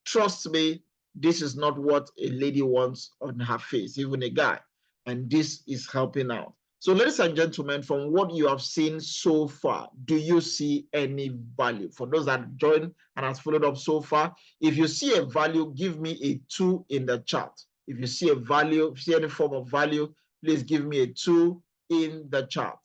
trust me, this is not what a lady wants on her face, even a guy. And this is helping out. So, ladies and gentlemen, from what you have seen so far, do you see any value? For those that joined and has followed up so far, if you see a value, give me a 2 in the chat. If you see a value, if you see any form of value, please give me a 2 in the chat.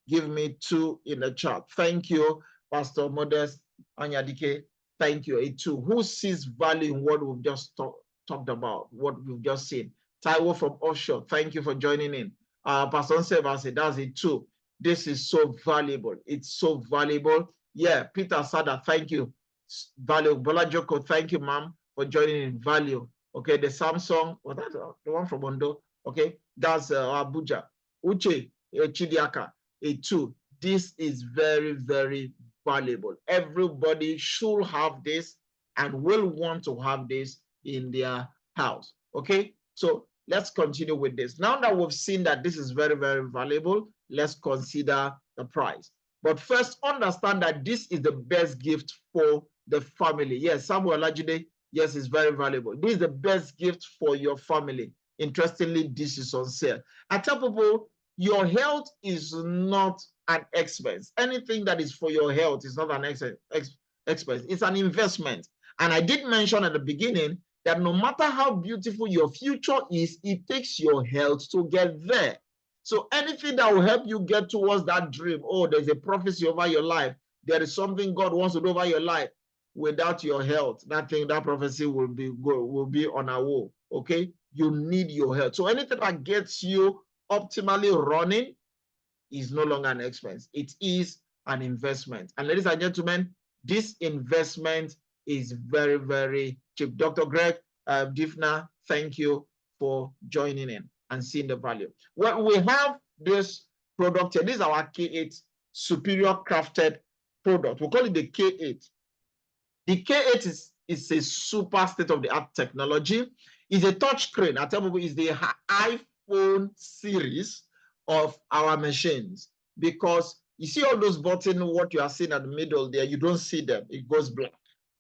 Give me 2 in the chat. Thank you, Pastor Modest Anyadike. Thank you. A 2. Who sees value in what we've just talked about, what we've just seen? Taiwo from offshore, thank you for joining in. Pastor Nseva said that's a 2. This is so valuable. It's so valuable. Yeah, Peter Sada, thank you. Value. Bola Joko, thank you, ma'am, for joining in. Value. Okay, the Samsung, was that the one from Ondo? Okay, that's Abuja. Uche Chidiaka, a 2. This is very, very valuable. Everybody should have this and will want to have this in their house. Okay, so let's continue with this. Now that we've seen that this is very, very valuable, let's consider the price. But first, understand that this is the best gift for the family. Yes, Samuel Lajide, yes, it's very valuable. This is the best gift for your family. Interestingly, this is on sale. I tell people, your health is not an expense. Anything that is for your health is not an expense. It's an investment. And I did mention at the beginning that no matter how beautiful your future is, it takes your health to get there. So anything that will help you get towards that dream, oh, there's a prophecy over your life, there is something God wants to do over your life, without your health, that prophecy will be on a wall. Okay, you need your health. So anything that gets you optimally running is no longer an expense. It is an investment. And ladies and gentlemen, this investment is very, very cheap. Dr. Greg Difna, thank you for joining in and seeing the value. Well, we have this product here. This is our K8 superior crafted product. We call it the K8. The K8 is a super state-of-the-art technology. It's a touch screen. I tell people it's the iPhone series of our machines, because you see all those buttons, what you are seeing at the middle there, you don't see them. It goes black.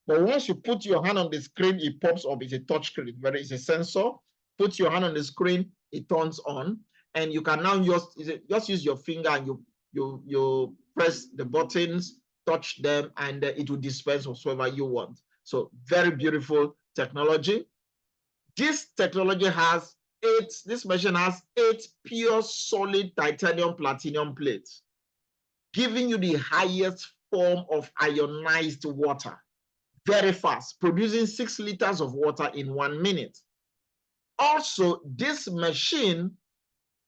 But once you put your hand on the screen, it pops up. It's a touch screen. It's a sensor. Put your hand on the screen, it turns on, and you can now just use your finger and you press the buttons, touch them, and it will dispense whatsoever you want. So very beautiful technology. This technology has this machine has 8 pure solid titanium platinum plates, giving you the highest form of ionized water, very fast, producing 6 liters of water in 1 minute. Also, this machine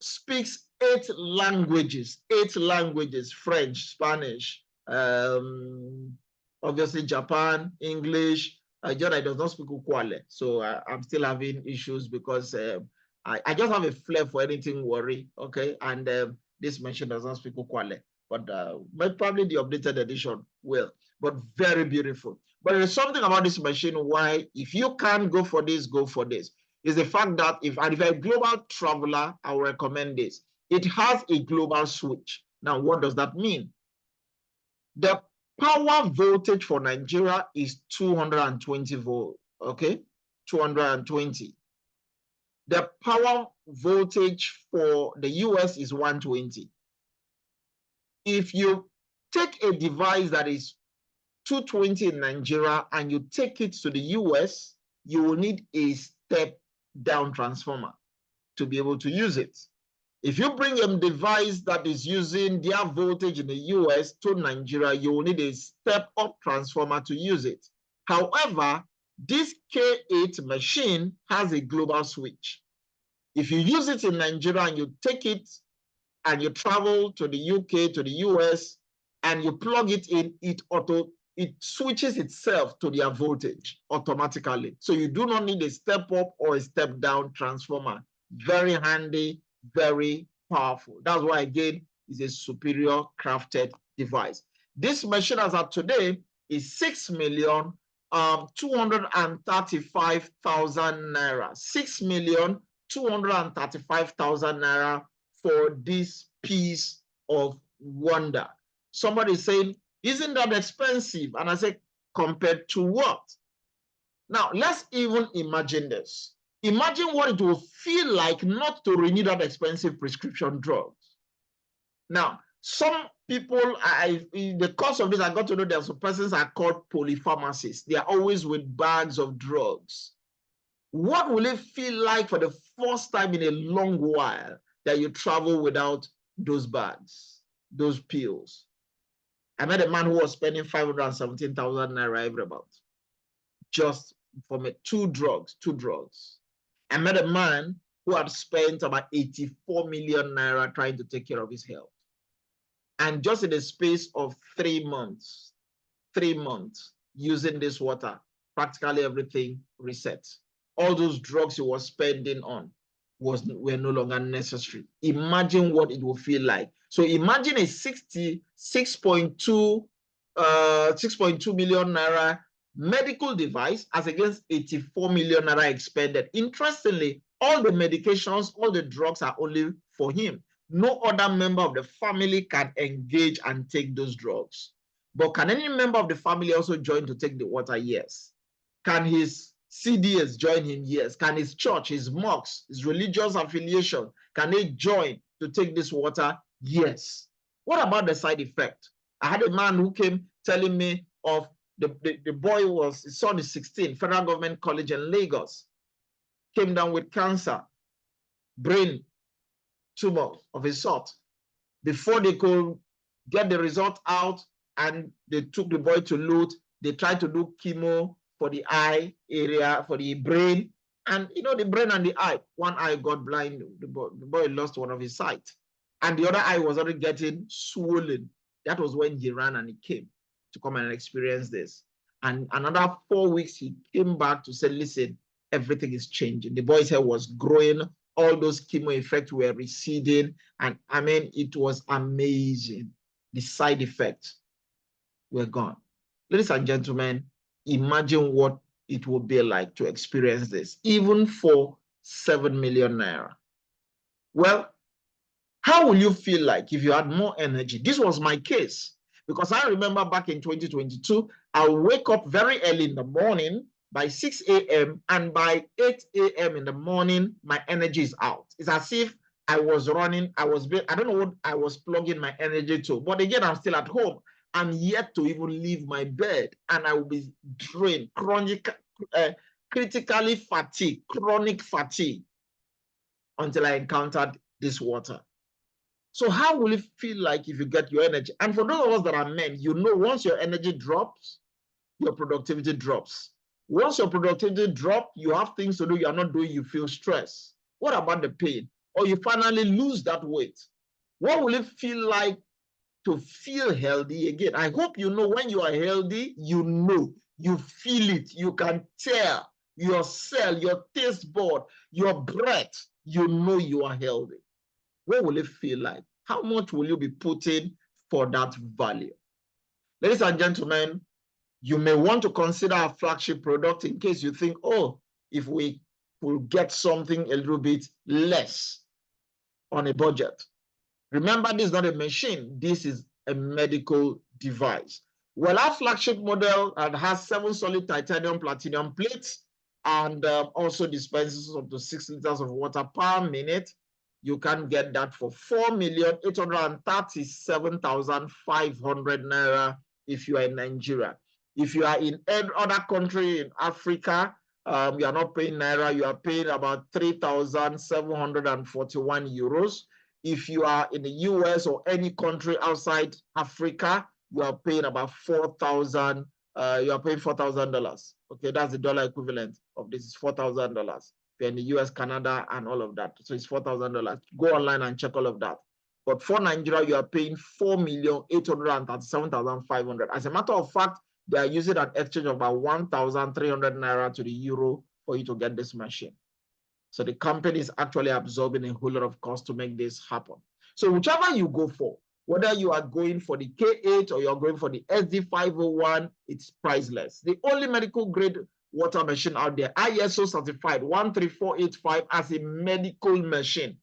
speaks 8 languages, French, Spanish, obviously Japan, English. Jedi does not speak Ukwale, so I'm still having issues because I just have a flair for anything worry, okay? And this machine does not speak Ukwale, but probably the updated edition will. But very beautiful. But there's something about this machine why, if you can't go for this, go for this. Is the fact that if you're a global traveler, I will recommend this. It has a global switch. Now, what does that mean? The power voltage for Nigeria is 220 volts, okay? 220. The power voltage for the US is 120. If you take a device that is 220 in Nigeria and you take it to the US, you will need a step-down transformer to be able to use it. If you bring a device that is using their voltage in the US to Nigeria, you will need a step-up transformer to use it. However, this K8 machine has a global switch. If you use it in Nigeria and you take it and you travel to the UK, to the US, and you plug it in, it switches itself to their voltage automatically. So you do not need a step-up or a step-down transformer. Very handy, very powerful. That's why, again, it's a superior crafted device. This machine as of today is 6,235,000 naira. 6,235,000 naira for this piece of wonder. Somebody is saying, isn't that expensive? And I say, compared to what? Now, let's even imagine this. Imagine what it will feel like not to renew that expensive prescription drugs. Now, some people, in the course of this, I got to know there are some persons are called polypharmacists. They are always with bags of drugs. What will it feel like for the first time in a long while that you travel without those bags, those pills? I met a man who was spending 517,000 naira every month just for two drugs. I met a man who had spent about 84 million naira trying to take care of his health. And just in the space of 3 months, using this water, practically everything reset. All those drugs he was spending on were no longer necessary. Imagine what it will feel like. So imagine a 6.2 million naira medical device as against 84 million naira expended. Interestingly, all the medications, all the drugs are only for him. No other member of the family can engage and take those drugs. But can any member of the family also join to take the water? Yes. Can his CDS join him? Yes. Can his church, his mosques, his religious affiliation, can they join to take this water? Yes. What about the side effect? I had a man who came telling me of the boy his son is 16, Federal Government College in Lagos, came down with cancer, brain tumor of a sort. Before they could get the result out and they took the boy to LUTH, they tried to do chemo for the eye area, for the brain. And the brain and the eye, one eye got blind, the boy lost one of his sight. And the other eye was already getting swollen. That was when he ran and he came to come and experience this. And another 4 weeks, he came back to say, listen, everything is changing. The boy's hair was growing, all those chemo effects were receding. And I mean, it was amazing. The side effects were gone. Ladies and gentlemen, imagine what it would be like to experience this, even for 7 million naira. Well, how will you feel like if you had more energy? This was my case, because I remember back in 2022, I'll wake up very early in the morning by 6 a.m. and by 8 a.m. in the morning, my energy is out. It's as if I was running, I don't know what I was plugging my energy to, but again, I'm still at home. I'm yet to even leave my bed, and I will be drained, critically fatigued, chronic fatigue, until I encountered this water. So how will it feel like if you get your energy? And for those of us that are men, once your energy drops, your productivity drops. Once your productivity drops, you have things to do you're not doing, you feel stress. What about the pain? Or you finally lose that weight. What will it feel like to feel healthy again? I hope you know when you are healthy, you feel it, you can tell your cell, your taste bud, your breath, you are healthy. What will it feel like? How much will you be putting for that value? Ladies and gentlemen, you may want to consider a flagship product in case you think, oh, if we will get something a little bit less on a budget. Remember, this is not a machine. This is a medical device. Well, our flagship model has 7 solid titanium platinum plates and also dispenses up to 6 liters of water per minute. You can get that for 4,837,500 naira if you are in Nigeria. If you are in any other country in Africa, you are not paying naira, you are paying about 3,741 euros. If you are in the US or any country outside Africa, you are paying about $4,000. You are paying $4,000. Okay, that's the dollar equivalent of this is $4,000. If you're in the US, Canada, and all of that, so it's $4,000. Go online and check all of that. But for Nigeria, you are paying 4,837,500. As a matter of fact, they are using an exchange of about 1,300 naira to the euro for you to get this machine. So the company is actually absorbing a whole lot of cost to make this happen. So whichever you go for, whether you are going for the K8 or you're going for the SD501, it's priceless. The only medical grade water machine out there, ISO certified 13485 as a medical machine.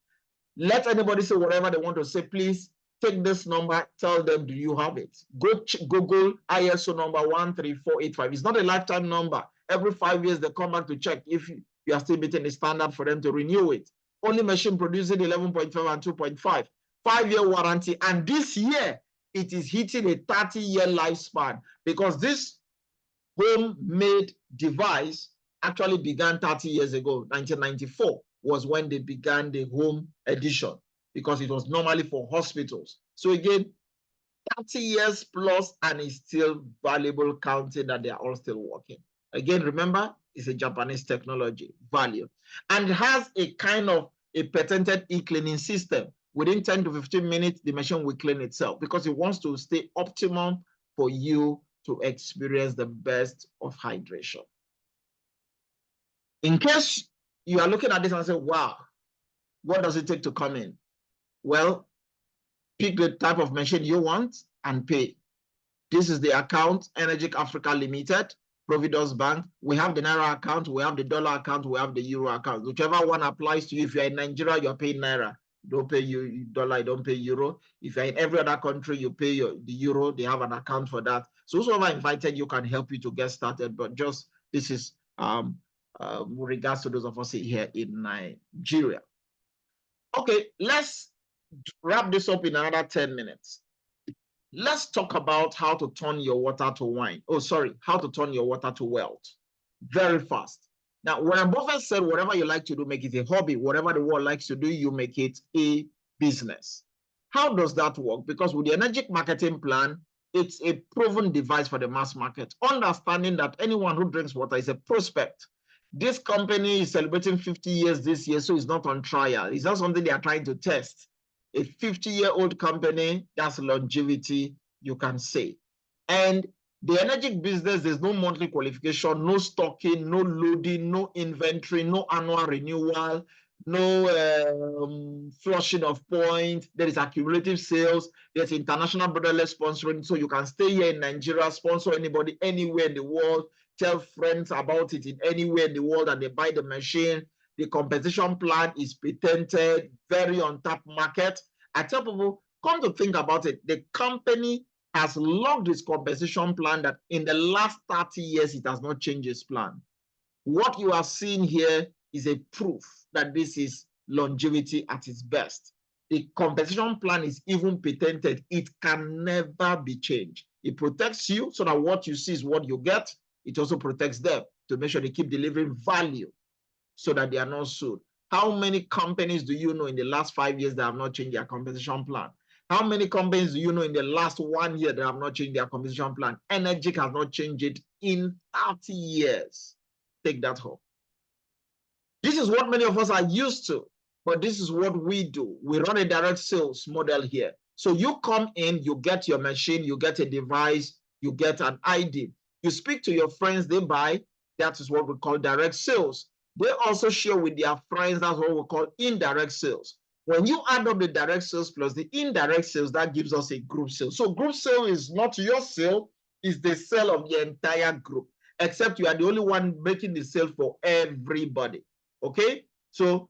Let anybody say whatever they want to say. Please take this number, tell them, do you have it? Go Google ISO number 13485. It's not a lifetime number. Every 5 years, they come back to check if you are still meeting the standard for them to renew it. Only machine producing 11.5 and 2.5. 5-year warranty. And this year, it is hitting a 30-year lifespan because this homemade device actually began 30 years ago. 1994 was when they began the home edition because it was normally for hospitals. So again, 30 years plus, and it's still valuable, counting that they are all still working. Again, remember, it's a Japanese technology, value. And it has a kind of a patented e-cleaning system. Within 10 to 15 minutes, the machine will clean itself because it wants to stay optimum for you to experience the best of hydration. In case you are looking at this and say, wow, what does it take to come in? Well, pick the type of machine you want and pay. This is the account, Enagic Africa Limited, Providence Bank. We have the Naira account, we have the dollar account, we have the Euro account. Whichever one applies to you. If you're in Nigeria, you're paying Naira. You don't pay dollar, you don't pay Euro. If you're in every other country, you pay the Euro. They have an account for that. So whoever invited you can help you to get started. But just this is with regards to those of us here in Nigeria. Okay, let's wrap this up in another 10 minutes. Let's talk about how to turn your water to wine. Oh, sorry, how to turn your water to wealth. Very fast. Now, Warren Buffett said, whatever you like to do, make it a hobby. Whatever the world likes to do, you make it a business. How does that work? Because with the Enagic marketing plan, it's a proven device for the mass market. Understanding that anyone who drinks water is a prospect. This company is celebrating 50 years this year, so it's not on trial. It's not something they are trying to test. A 50-year-old company, that's longevity, you can say. And the Enagic business, there's no monthly qualification, no stocking, no loading, no inventory, no annual renewal, no flushing of points. There is accumulative sales. There's international borderless sponsoring. So you can stay here in Nigeria, sponsor anybody anywhere in the world, tell friends about it in anywhere in the world, and they buy the machine. The compensation plan is patented, very on tap market. I tell people, come to think about it, the company has logged its compensation plan that in the last 30 years, it has not changed its plan. What you are seeing here is a proof that this is longevity at its best. The compensation plan is even patented. It can never be changed. It protects you so that what you see is what you get. It also protects them to make sure they keep delivering value so that they are not sued. How many companies do you know in the last 5 years that have not changed their compensation plan? How many companies do you know in the last 1 year that have not changed their compensation plan? Enagic has not changed it in 30 years. Take that home. This is what many of us are used to, but this is what we do. We run a direct sales model here. So you come in, you get your machine, you get a device, you get an ID. You speak to your friends, they buy. That is what we call direct sales. They also share with their friends. That's what we call indirect sales. When you add up the direct sales plus the indirect sales, that gives us a group sale. So group sale is not your sale, it's the sale of the entire group, except you are the only one making the sale for everybody. Okay? So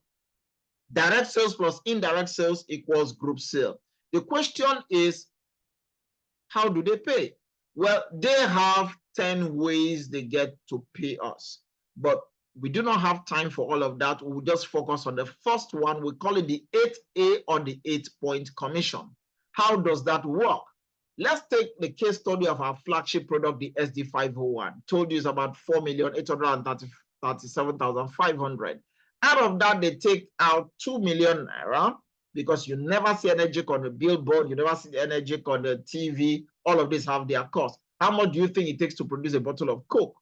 direct sales plus indirect sales equals group sale. The question is, how do they pay? Well, they have 10 ways they get to pay us. But we do not have time for all of that. We'll just focus on the first one. We call it the 8A or the 8-point commission. How does that work? Let's take the case study of our flagship product, the SD501. Told you it's about 4,837,500. Out of that, they take out 2 million naira because you never see Enagic on the billboard, you never see Enagic on the TV. All of these have their cost. How much do you think it takes to produce a bottle of Coke?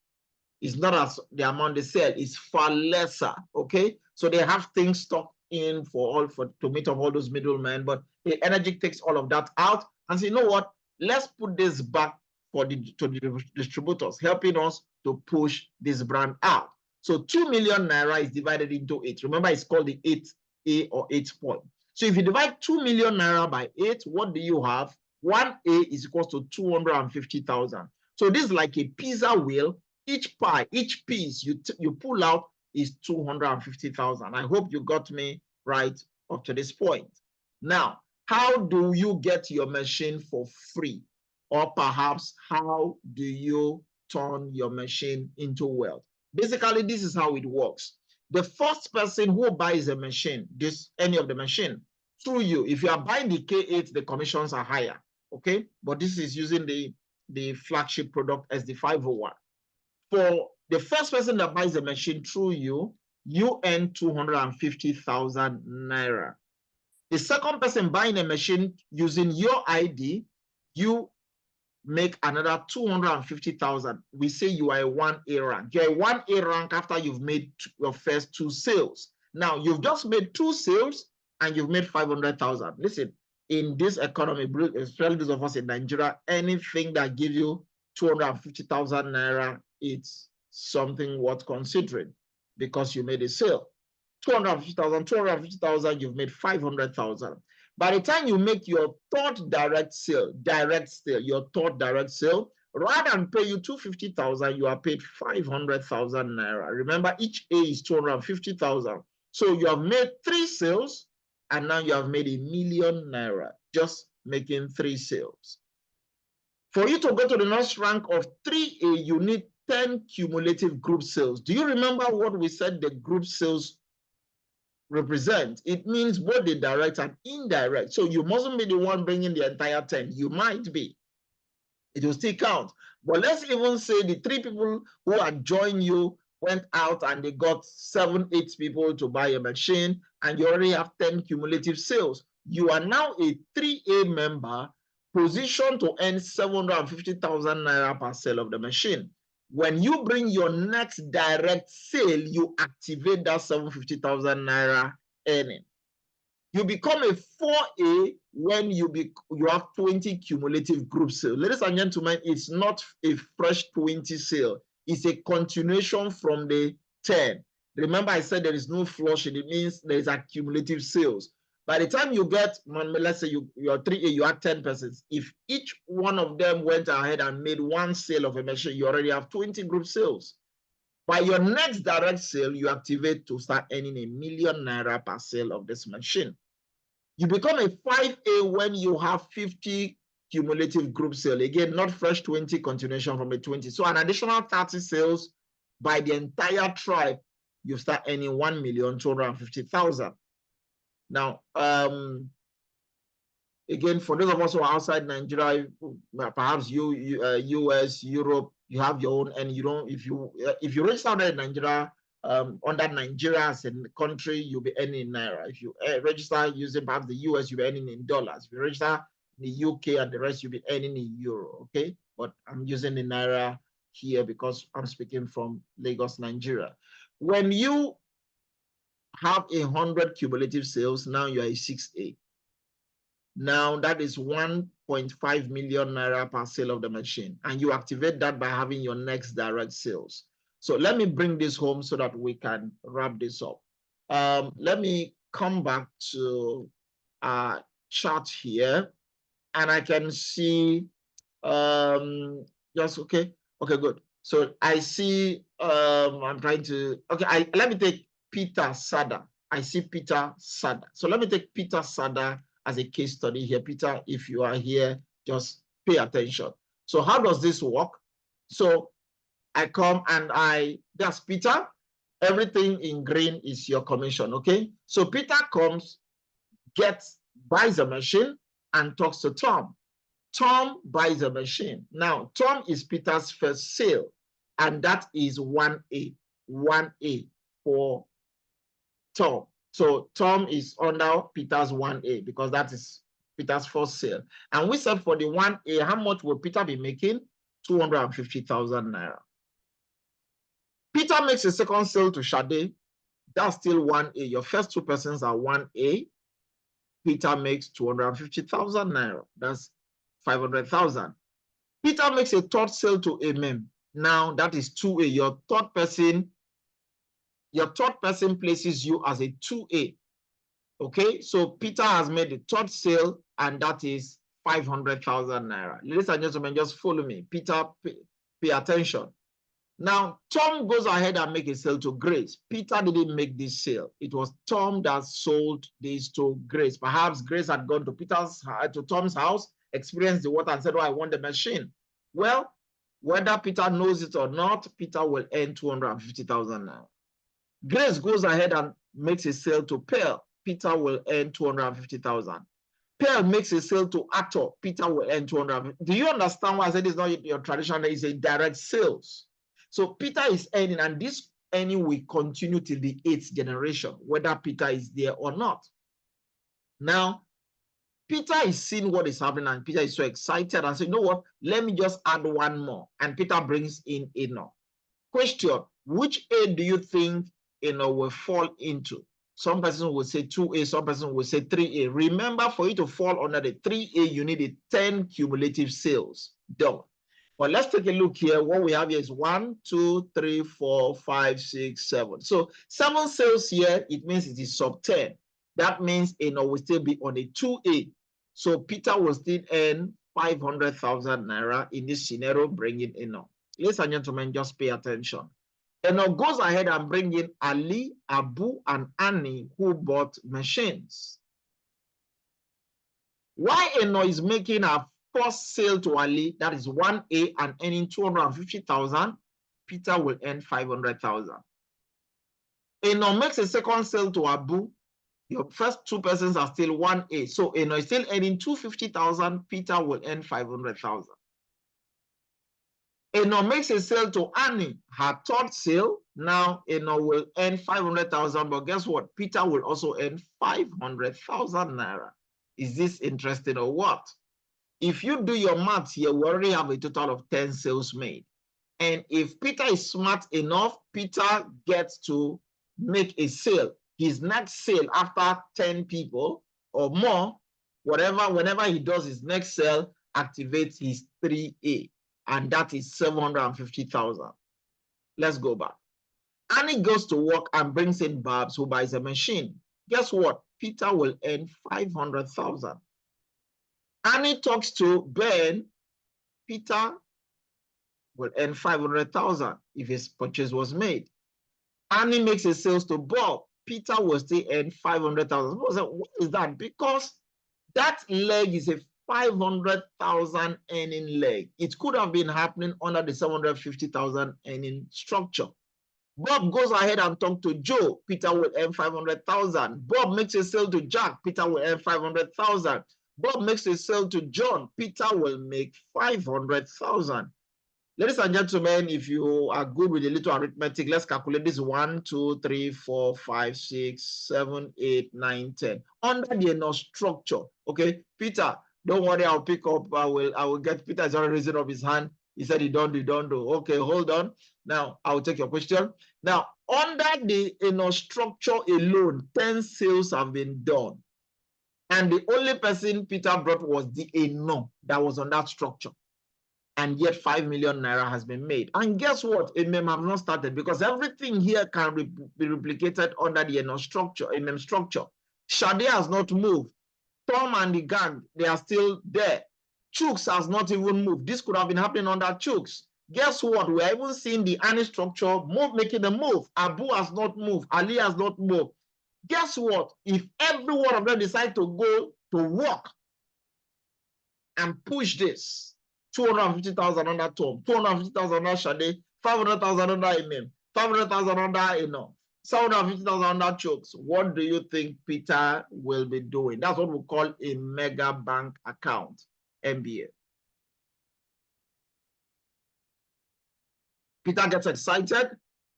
It's not as the amount they sell, it's far lesser. Okay, so they have things stocked in to meet up all those middlemen, but the Enagic takes all of that out and say, you know what? Let's put this back to the distributors, helping us to push this brand out. So 2 million naira is divided into 8. Remember, it's called the 8A or 8 point. So if you divide 2 million naira by 8, what do you have? 1A is equal to 250,000. So this is like a pizza wheel. Each pie, each piece you pull out is 250,000. I hope you got me right up to this point. Now, how do you get your machine for free? Or perhaps how do you turn your machine into wealth? Basically, this is how it works. The first person who buys a machine, any of the machine, through you, if you are buying the K8, the commissions are higher, okay? But this is using the flagship product as the 501. For the first person that buys the machine through you, you earn 250,000 naira. The second person buying a machine using your ID, you make another 250,000. We say you are a 1A rank. You're a 1A rank after you've made your first 2 sales. Now, you've just made 2 sales and you've made 500,000. Listen, in this economy, especially those of us in Nigeria, anything that gives you 250,000 naira, it's something worth considering because you made a sale. 250,000, you've made 500,000. By the time you make your third direct sale, your third direct sale, rather than pay you 250,000, you are paid 500,000 naira. Remember, each A is 250,000. So you have made 3 sales, and now you have made 1 million naira just making 3 sales. For you to go to the next rank of 3A, you need 10 cumulative group sales. Do you remember what we said the group sales represent? It means both the direct and indirect. So you mustn't be the one bringing the entire 10. You might be. It will still count. But let's even say the 3 people who had joined you went out and they got 7, 8 people to buy a machine, and you already have 10 cumulative sales. You are now a 3A member positioned to earn 750,000 naira per sale of the machine. When you bring your next direct sale, you activate that 750,000 naira earning. You become a 4A when you have 20 cumulative group sales. Ladies and gentlemen, it's not a fresh 20 sale. It's a continuation from the 10. Remember, I said there is no flushing. It means there is accumulative sales. By the time you get, let's say you're 3A, you have 10 persons. If each one of them went ahead and made 1 sale of a machine, you already have 20 group sales. By your next direct sale, you activate to start earning 1 million naira per sale of this machine. You become a 5A when you have 50 cumulative group sale. Again, not fresh 20, continuation from a 20. So an additional 30 sales by the entire tribe, you start earning 1,250,000. Now, again, for those of us who are outside Nigeria, perhaps US, Europe, you have your own, and you don't. If you register in Nigeria, under Nigeria as a country, you'll be earning in naira. If you register using perhaps the US, you'll be earning in dollars. If you register in the UK and the rest, you'll be earning in euro. Okay, but I'm using the naira here because I'm speaking from Lagos, Nigeria. When you have 100 cumulative sales, now you are a 6A. Now that is 1.5 million naira per sale of the machine, and you activate that by having your next direct sales. So let me bring this home so that we can wrap this up. Let me come back to our chart here, and I can see just okay, good. So I see I'm trying to let me take Peter Sada. I see Peter Sada. So let me take Peter Sada as a case study here. Peter, if you are here, just pay attention. So how does this work? So I come and that's Peter. Everything in green is your commission, okay? So Peter comes, buys a machine and talks to Tom. Tom buys a machine. Now, Tom is Peter's first sale, and that is 1A for Tom. So Tom is under Peter's 1A because that is Peter's first sale. And we said for the 1A, how much will Peter be making? 250,000 naira. Peter makes a second sale to Shade. That's still 1A. Your first 2 persons are 1A. Peter makes 250,000 naira. That's 500,000. Peter makes a third sale to Amen. Now that is 2A. Your third person your third person places you as a 2A. Okay, so Peter has made the third sale, and that is 500,000 naira. Ladies and gentlemen, just follow me. Peter, pay attention. Now, Tom goes ahead and make a sale to Grace. Peter didn't make this sale. It was Tom that sold this to Grace. Perhaps Grace had gone to Tom's house, experienced the water, and said, "Oh, I want the machine." Well, whether Peter knows it or not, Peter will earn 250,000 now. Grace goes ahead and makes a sale to Pearl. Peter will earn 250,000. Pearl makes a sale to Arthur. Peter will earn 200. Do you understand why I said it's not your traditional? It's a direct sales. So Peter is earning, and this earning will continue till the 8th generation, whether Peter is there or not. Now, Peter is seeing what is happening, and Peter is so excited and said, "You know what? Let me just add one more." And Peter brings in Enoch. Question: which A do you think Enoch will fall into? Some person will say 2A, some person will say 3A. Remember, for you to fall under the 3A, you need 10 cumulative sales done. But let's take a look here. What we have here is 1, 2, 3, 4, 5, 6, 7. So 7 sales here, it means it is sub 10. That means Enoch will still be on a 2A. So Peter will still earn 500,000 naira in this scenario, bringing Enoch. Ladies and gentlemen, just pay attention. Enoch goes ahead and bring in Ali, Abu, and Annie, who bought machines. Why Enoch is making a first sale to Ali, that is 1A, and earning 250,000, Peter will earn 500,000. Enoch makes a second sale to Abu. Your first two persons are still 1A. So Enoch is still earning 250,000, Peter will earn 500,000. Enoch makes a sale to Annie, her third sale. Now Enoch will earn 500,000, but guess what? Peter will also earn 500,000 naira. Is this interesting or what? If you do your math here, we already have a total of 10 sales made. And if Peter is smart enough, Peter gets to make a sale. His next sale after 10 people or more, whenever he does his next sale, activates his 3A. And that is 750,000. Let's go back. Annie goes to work and brings in Babs, who buys a machine. Guess what? Peter will earn 500,000. Annie talks to Ben. Peter will earn 500,000 if his purchase was made. Annie makes a sales to Bob. Peter will still earn 500,000. What is that? Because that leg is a 500,000 earning leg. It could have been happening under the 750,000 earning structure. Bob goes ahead and talks to Joe. Peter will earn 500,000. Bob makes a sale to Jack. Peter will earn 500,000. Bob makes a sale to John. Peter will make 500,000. Ladies and gentlemen, if you are good with a little arithmetic, let's calculate this. 1, 2, 3, 4, 5, 6, 7, 8, 9, 10. Under the Enoch structure. Okay, Peter, don't worry, I'll pick up. I will get. Peter is already raising up his hand. He said he don't do. Okay, hold on. Now I will take your question. Now, under the Enoch structure alone, 10 sales have been done. And the only person Peter brought was the Enoch that was on that structure. And yet 5 million naira has been made. And guess what? It may have not started, because everything here can be replicated under the Enoch structure, structure. Shade has not moved. Tom and the gang, they are still there. Chooks has not even moved. This could have been happening under Chooks. Guess what? We are even seeing the Annie structure making a move. Abu has not moved. Ali has not moved. Guess what? If every one of them decide to go to work and push this, 250,000 under Tom, 250,000 under Shade, 500,000 under Imam, 500,000 under Enoch, 750,000 under Chooks, what do you think Peter will be doing? That's what we call a mega bank account, MBA. Peter gets excited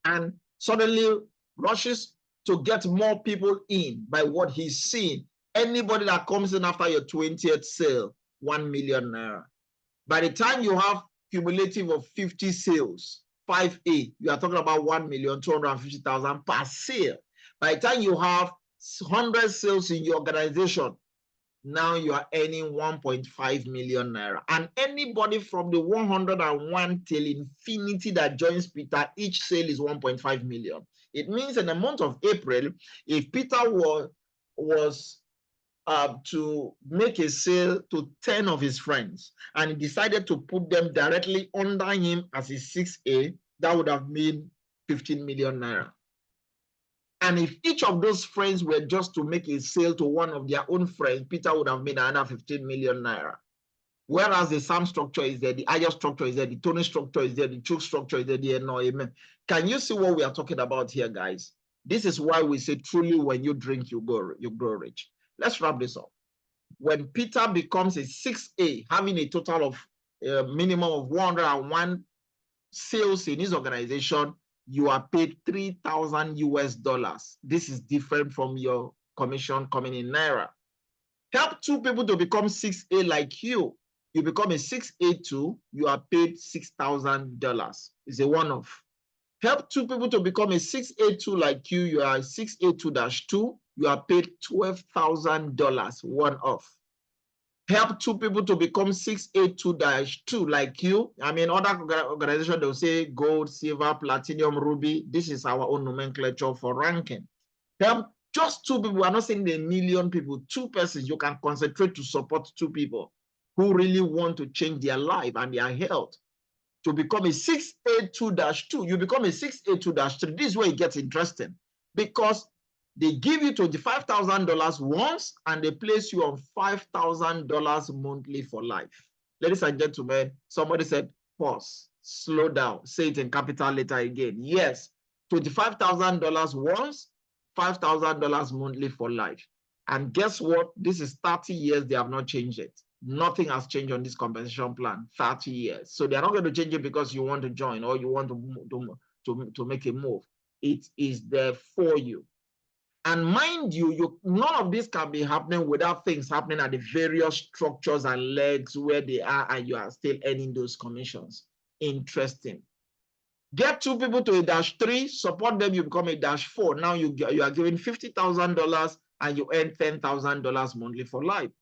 and suddenly rushes to get more people in by what he's seeing. Anybody that comes in after your 20th sale, 1 million naira. By the time you have cumulative of 50 sales, 5A, you are talking about 1,250,000 per sale. By the time you have 100 sales in your organization, Now you are earning 1.5 million naira. And anybody from the 101 till infinity that joins Peter, each sale is 1.5 million. It means in the month of April, if Peter was to make a sale to 10 of his friends and he decided to put them directly under him as his 6A, that would have made 15 million naira. And if each of those friends were just to make a sale to one of their own friends, Peter would have made another 15 million naira. Whereas the SAM structure is there, the IR structure is there, the Tony structure is there, the Choke structure is there, the NOM. Can you see what we are talking about here, guys? This is why we say truly when you drink, you grow rich. Let's wrap this up. When Peter becomes a 6A, having a total of minimum of 101 sales in his organization, you are paid 3,000 US dollars. This is different from your commission coming in naira. Help two people to become 6A like you. You become a 6A2, you are paid $6,000. It's a one-off. Help two people to become a 6A2 like you, you are a 6A2-2, you are paid $12,000, one-off. Help two people to become 6A2-2 like you. I mean, other organizations, they'll say gold, silver, platinum, ruby. This is our own nomenclature for ranking. Help just two people. We're not saying a million people, two persons. You can concentrate to support two people who really want to change their life and their health to become a 6A2-2. You become a 6A2-3. This is where it gets interesting because they give you $25,000 once and they place you on $5,000 monthly for life. Ladies and gentlemen, somebody said, pause, slow down, say it in capital letter again. Yes, $25,000 once, $5,000 monthly for life. And guess what? This is 30 years, they have not changed it. Nothing has changed on this compensation plan, 30 years. So they're not going to change it because you want to join or you want to make a move. It is there for you. And mind you, none of this can be happening without things happening at the various structures and legs where they are, and you are still earning those commissions. Interesting. Get two people to a -3, support them, you become a -4. Now you are giving $50,000 and you earn $10,000 monthly for life.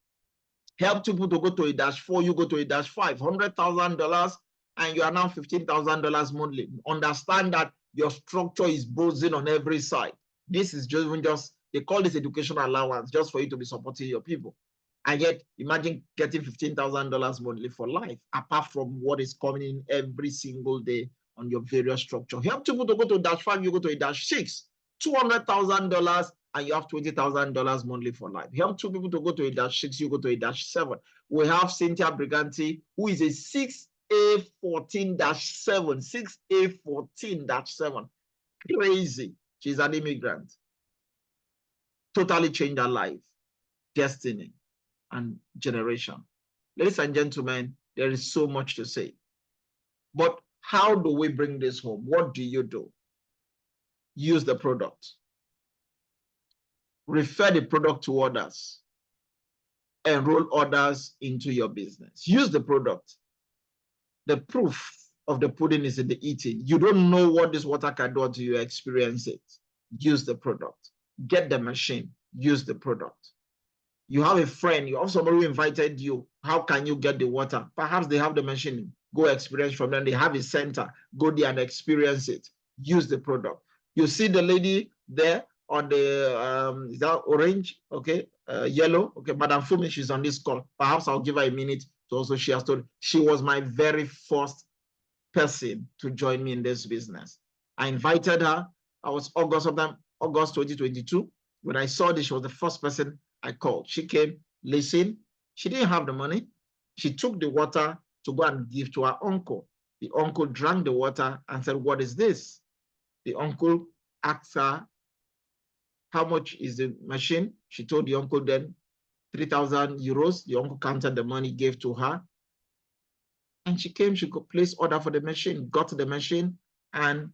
Help two people to go to a -4, you go to a -5, $100,000, and you are now $15,000 monthly. Understand that your structure is buzzing on every side. This is just, they call this education allowance just for you to be supporting your people. And yet, imagine getting $15,000 monthly for life, apart from what is coming in every single day on your various structure. Help people to go to a -5, you go to a -6, $200,000, and you have $20,000 monthly for life. Help two people to go to a -6, you go to a -7. We have Cynthia Briganti, who is a 6A14-7, 6A14-7. Crazy. She's an immigrant. Totally changed her life, destiny, and generation. Ladies and gentlemen, there is so much to say. But how do we bring this home? What do you do? Use the product. Refer the product to others. Enroll others into your business. Use the product. The proof of the pudding is in the eating. You don't know what this water can do until you experience it. Use the product. Get the machine. Use the product. You have a friend, you have somebody who invited you. How can you get the water? Perhaps they have the machine. Go experience from them. They have a center. Go there and experience it. Use the product. You see the lady there on the, is that orange? Okay, yellow. Okay, Madam Fumi, she's on this call. Perhaps I'll give her a minute to also share a story. She was my very first person to join me in this business. I invited her. I was August 2022. When I saw this, she was the first person I called. She came, listened. She didn't have the money. She took the water to go and give to her uncle. The uncle drank the water and said, "What is this?" The uncle asked her, "How much is the machine?" She told the uncle then 3,000 euros. The uncle counted the money, gave to her. And she came, she could place order for the machine, got the machine, and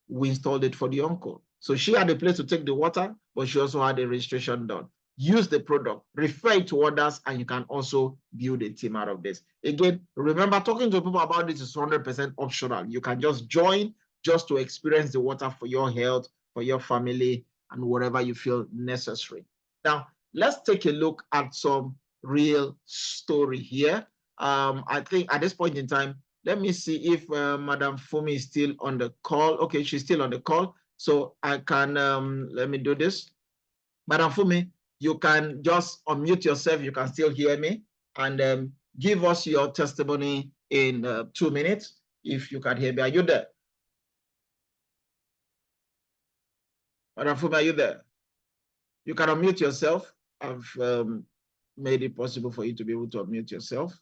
we installed it for the uncle. So she had a place to take the water, but she also had a registration done. Use the product, refer it to others, and you can also build a team out of this. Again, remember, talking to people about this is 100% optional. You can just join just to experience the water for your health, for your family, and whatever you feel necessary. Now, let's take a look at some real story here. I think at this point in time, let me see if Madam Fumi is still on the call. Okay, she's still on the call. So I can, let me do this. Madam Fumi, you can just unmute yourself. You can still hear me, and give us your testimony in 2 minutes. If you can hear me, are you there? Madam Fumi, are you there? You can unmute yourself. I've made it possible for you to be able to unmute yourself,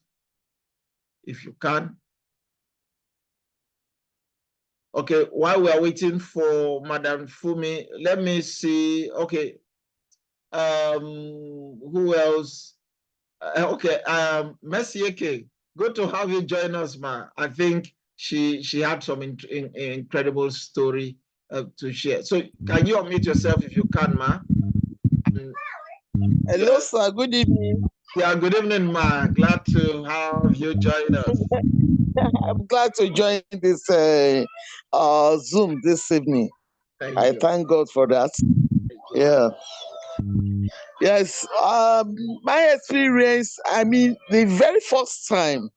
if you can. Okay, while we are waiting for Madam Fumi, let me see. Okay, who else? Okay, Messieke, good to have you join us, ma. I think she had some incredible story to share. So can you unmute yourself if you can, ma? Hello, sir. Good evening. Yeah, good evening, ma. Glad to have you join us. I'm glad to join this Zoom this evening. I thank God for that. Yeah. Yes. My experience. I mean, the very first time,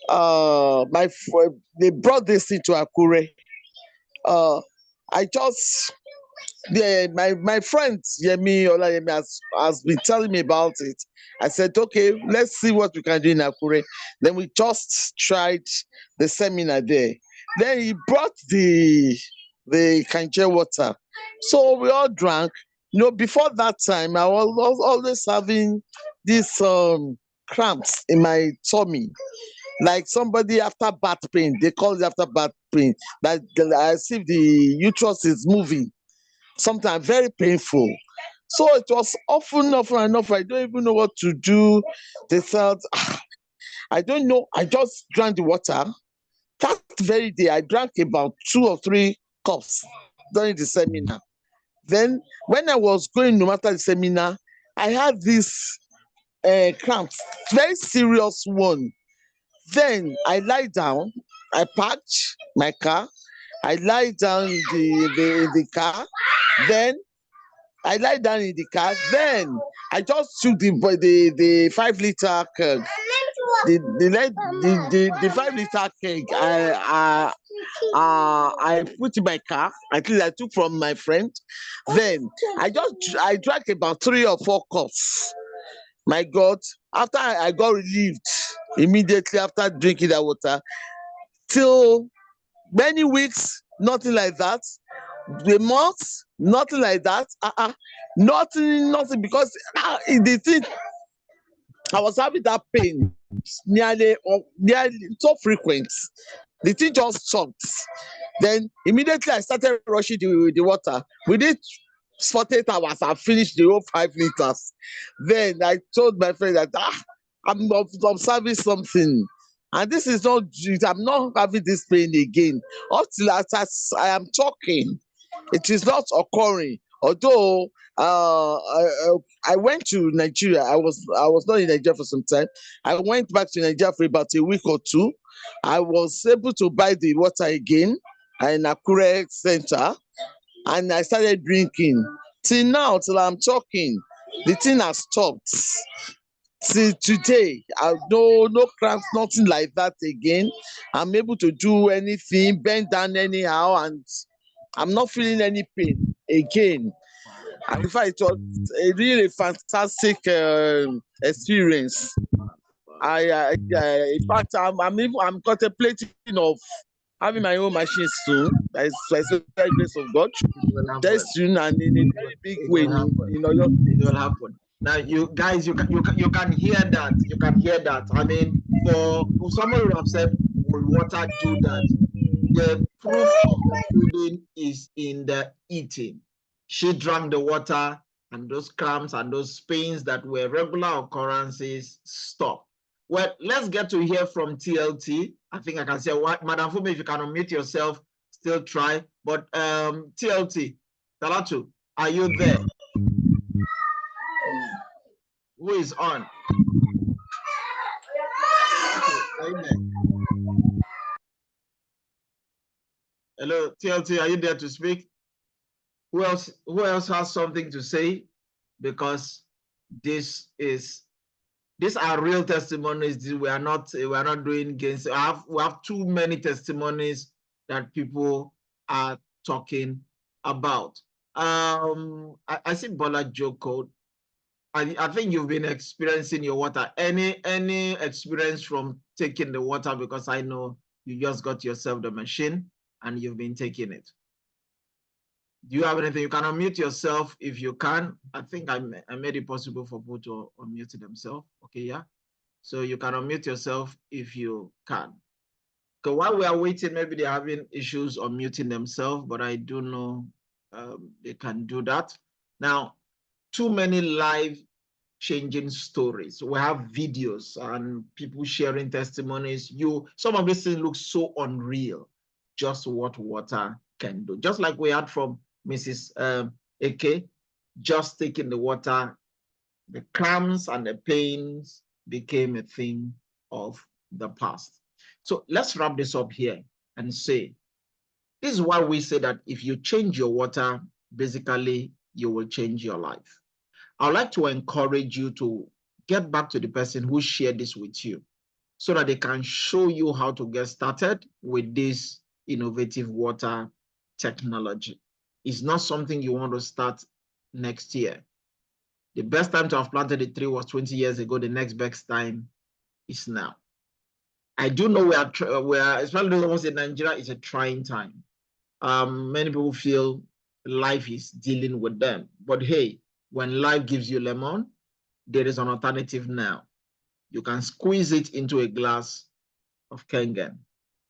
they brought this into Akure. I just my friend Yemi Olayemi has been telling me about it. I said, okay, let's see what we can do in Akure. Then we just tried the seminar there. Then he brought the Kangen water. So we all drank. You know, before that time, I was always having these cramps in my tummy. Like somebody after back pain, they call it after back pain. That as if the uterus is moving, sometimes very painful. So it was often and often. I don't even know what to do. They felt, I don't know. I just drank the water. That very day, I drank about 2 or 3 cups during the seminar. Then, when I was going, no matter the seminar, I had this cramps, very serious one. Then I lie down. I parked my car. I lie down in the car. Then I lie down in the car. Then I just took the 5 liter keg. The 5 liter keg. I put in my car. At least I took from my friend. Then I drank about 3 or 4 cups. My God, after I got relieved immediately after drinking that water, till many weeks, nothing like that. The months, nothing like that. Nothing, because the thing, I was having that pain nearly so frequent. The thing just stopped. Then immediately I started rushing the water. Within 48 hours, I finished the whole 5 liters. Then I told my friend that I'm observing something. And this is not, I'm not having this pain again. Until as I am talking, it is not occurring. Although I went to Nigeria, I was not in Nigeria for some time. I went back to Nigeria for about a week or two. I was able to buy the water again in Akure Center, and I started drinking. Till now, till I'm talking, the thing has stopped. Till today, I no cramps, nothing like that again. I'm able to do anything, bend down anyhow, and I'm not feeling any pain again. And in fact, it was a really fantastic experience. In fact, I'm contemplating of having my own machine soon. That is by the grace of God. Very soon and in a very big way in Oyo State. It will happen. Now, you guys, you can hear that. You can hear that. I mean, for someone who have said, will water do that? The proof of the pudding is in the eating. She drank the water, and those cramps and those pains that were regular occurrences stopped. Well, let's get to hear from TLT. I think I can say, Madam Fumi, if you can unmute yourself, still try. But TLT, Talatu, are you there? Who is on? Okay, hello, TLT, are you there to speak? Who else has something to say? Because these are real testimonies. We are not doing gains. We have too many testimonies that people are talking about. I see Bola Joko. I think you've been experiencing your water. Any experience from taking the water? Because I know you just got yourself the machine and you've been taking it. Do you have anything? You can unmute yourself if you can. I think I made it possible for people to unmute themselves. Okay, yeah. So you can unmute yourself if you can. So while we are waiting, maybe they're having issues unmuting themselves, but I do know they can do that. Now, too many life-changing stories. We have videos and people sharing testimonies. Some of these things look so unreal, just what water can do. Just like we had from Mrs. Eke, just taking the water, the cramps and the pains became a thing of the past. So let's wrap this up here and say, this is why we say that if you change your water, basically, you will change your life. I'd like to encourage you to get back to the person who shared this with you so that they can show you how to get started with this innovative water technology. It's not something you want to start next year. The best time to have planted a tree was 20 years ago. The next best time is now. I do know we are especially those of us in Nigeria, it's a trying time. Many people feel life is dealing with them. But hey, when life gives you lemon, there is an alternative now. You can squeeze it into a glass of Kangen.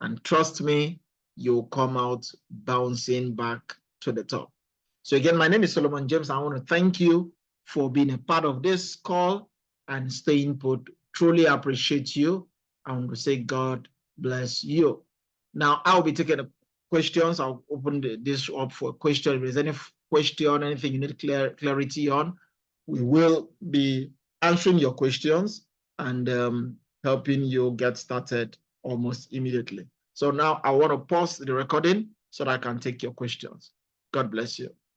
And trust me, you'll come out bouncing back to the top. So again, my name is Solomon James. I want to thank you for being a part of this call and staying put. Truly appreciate you. I want to say God bless you. Now, I'll be taking questions. I'll open this up for a question. If there's any question, anything you need clarity on, we will be answering your questions and helping you get started almost immediately. So now I want to pause the recording so that I can take your questions. God bless you.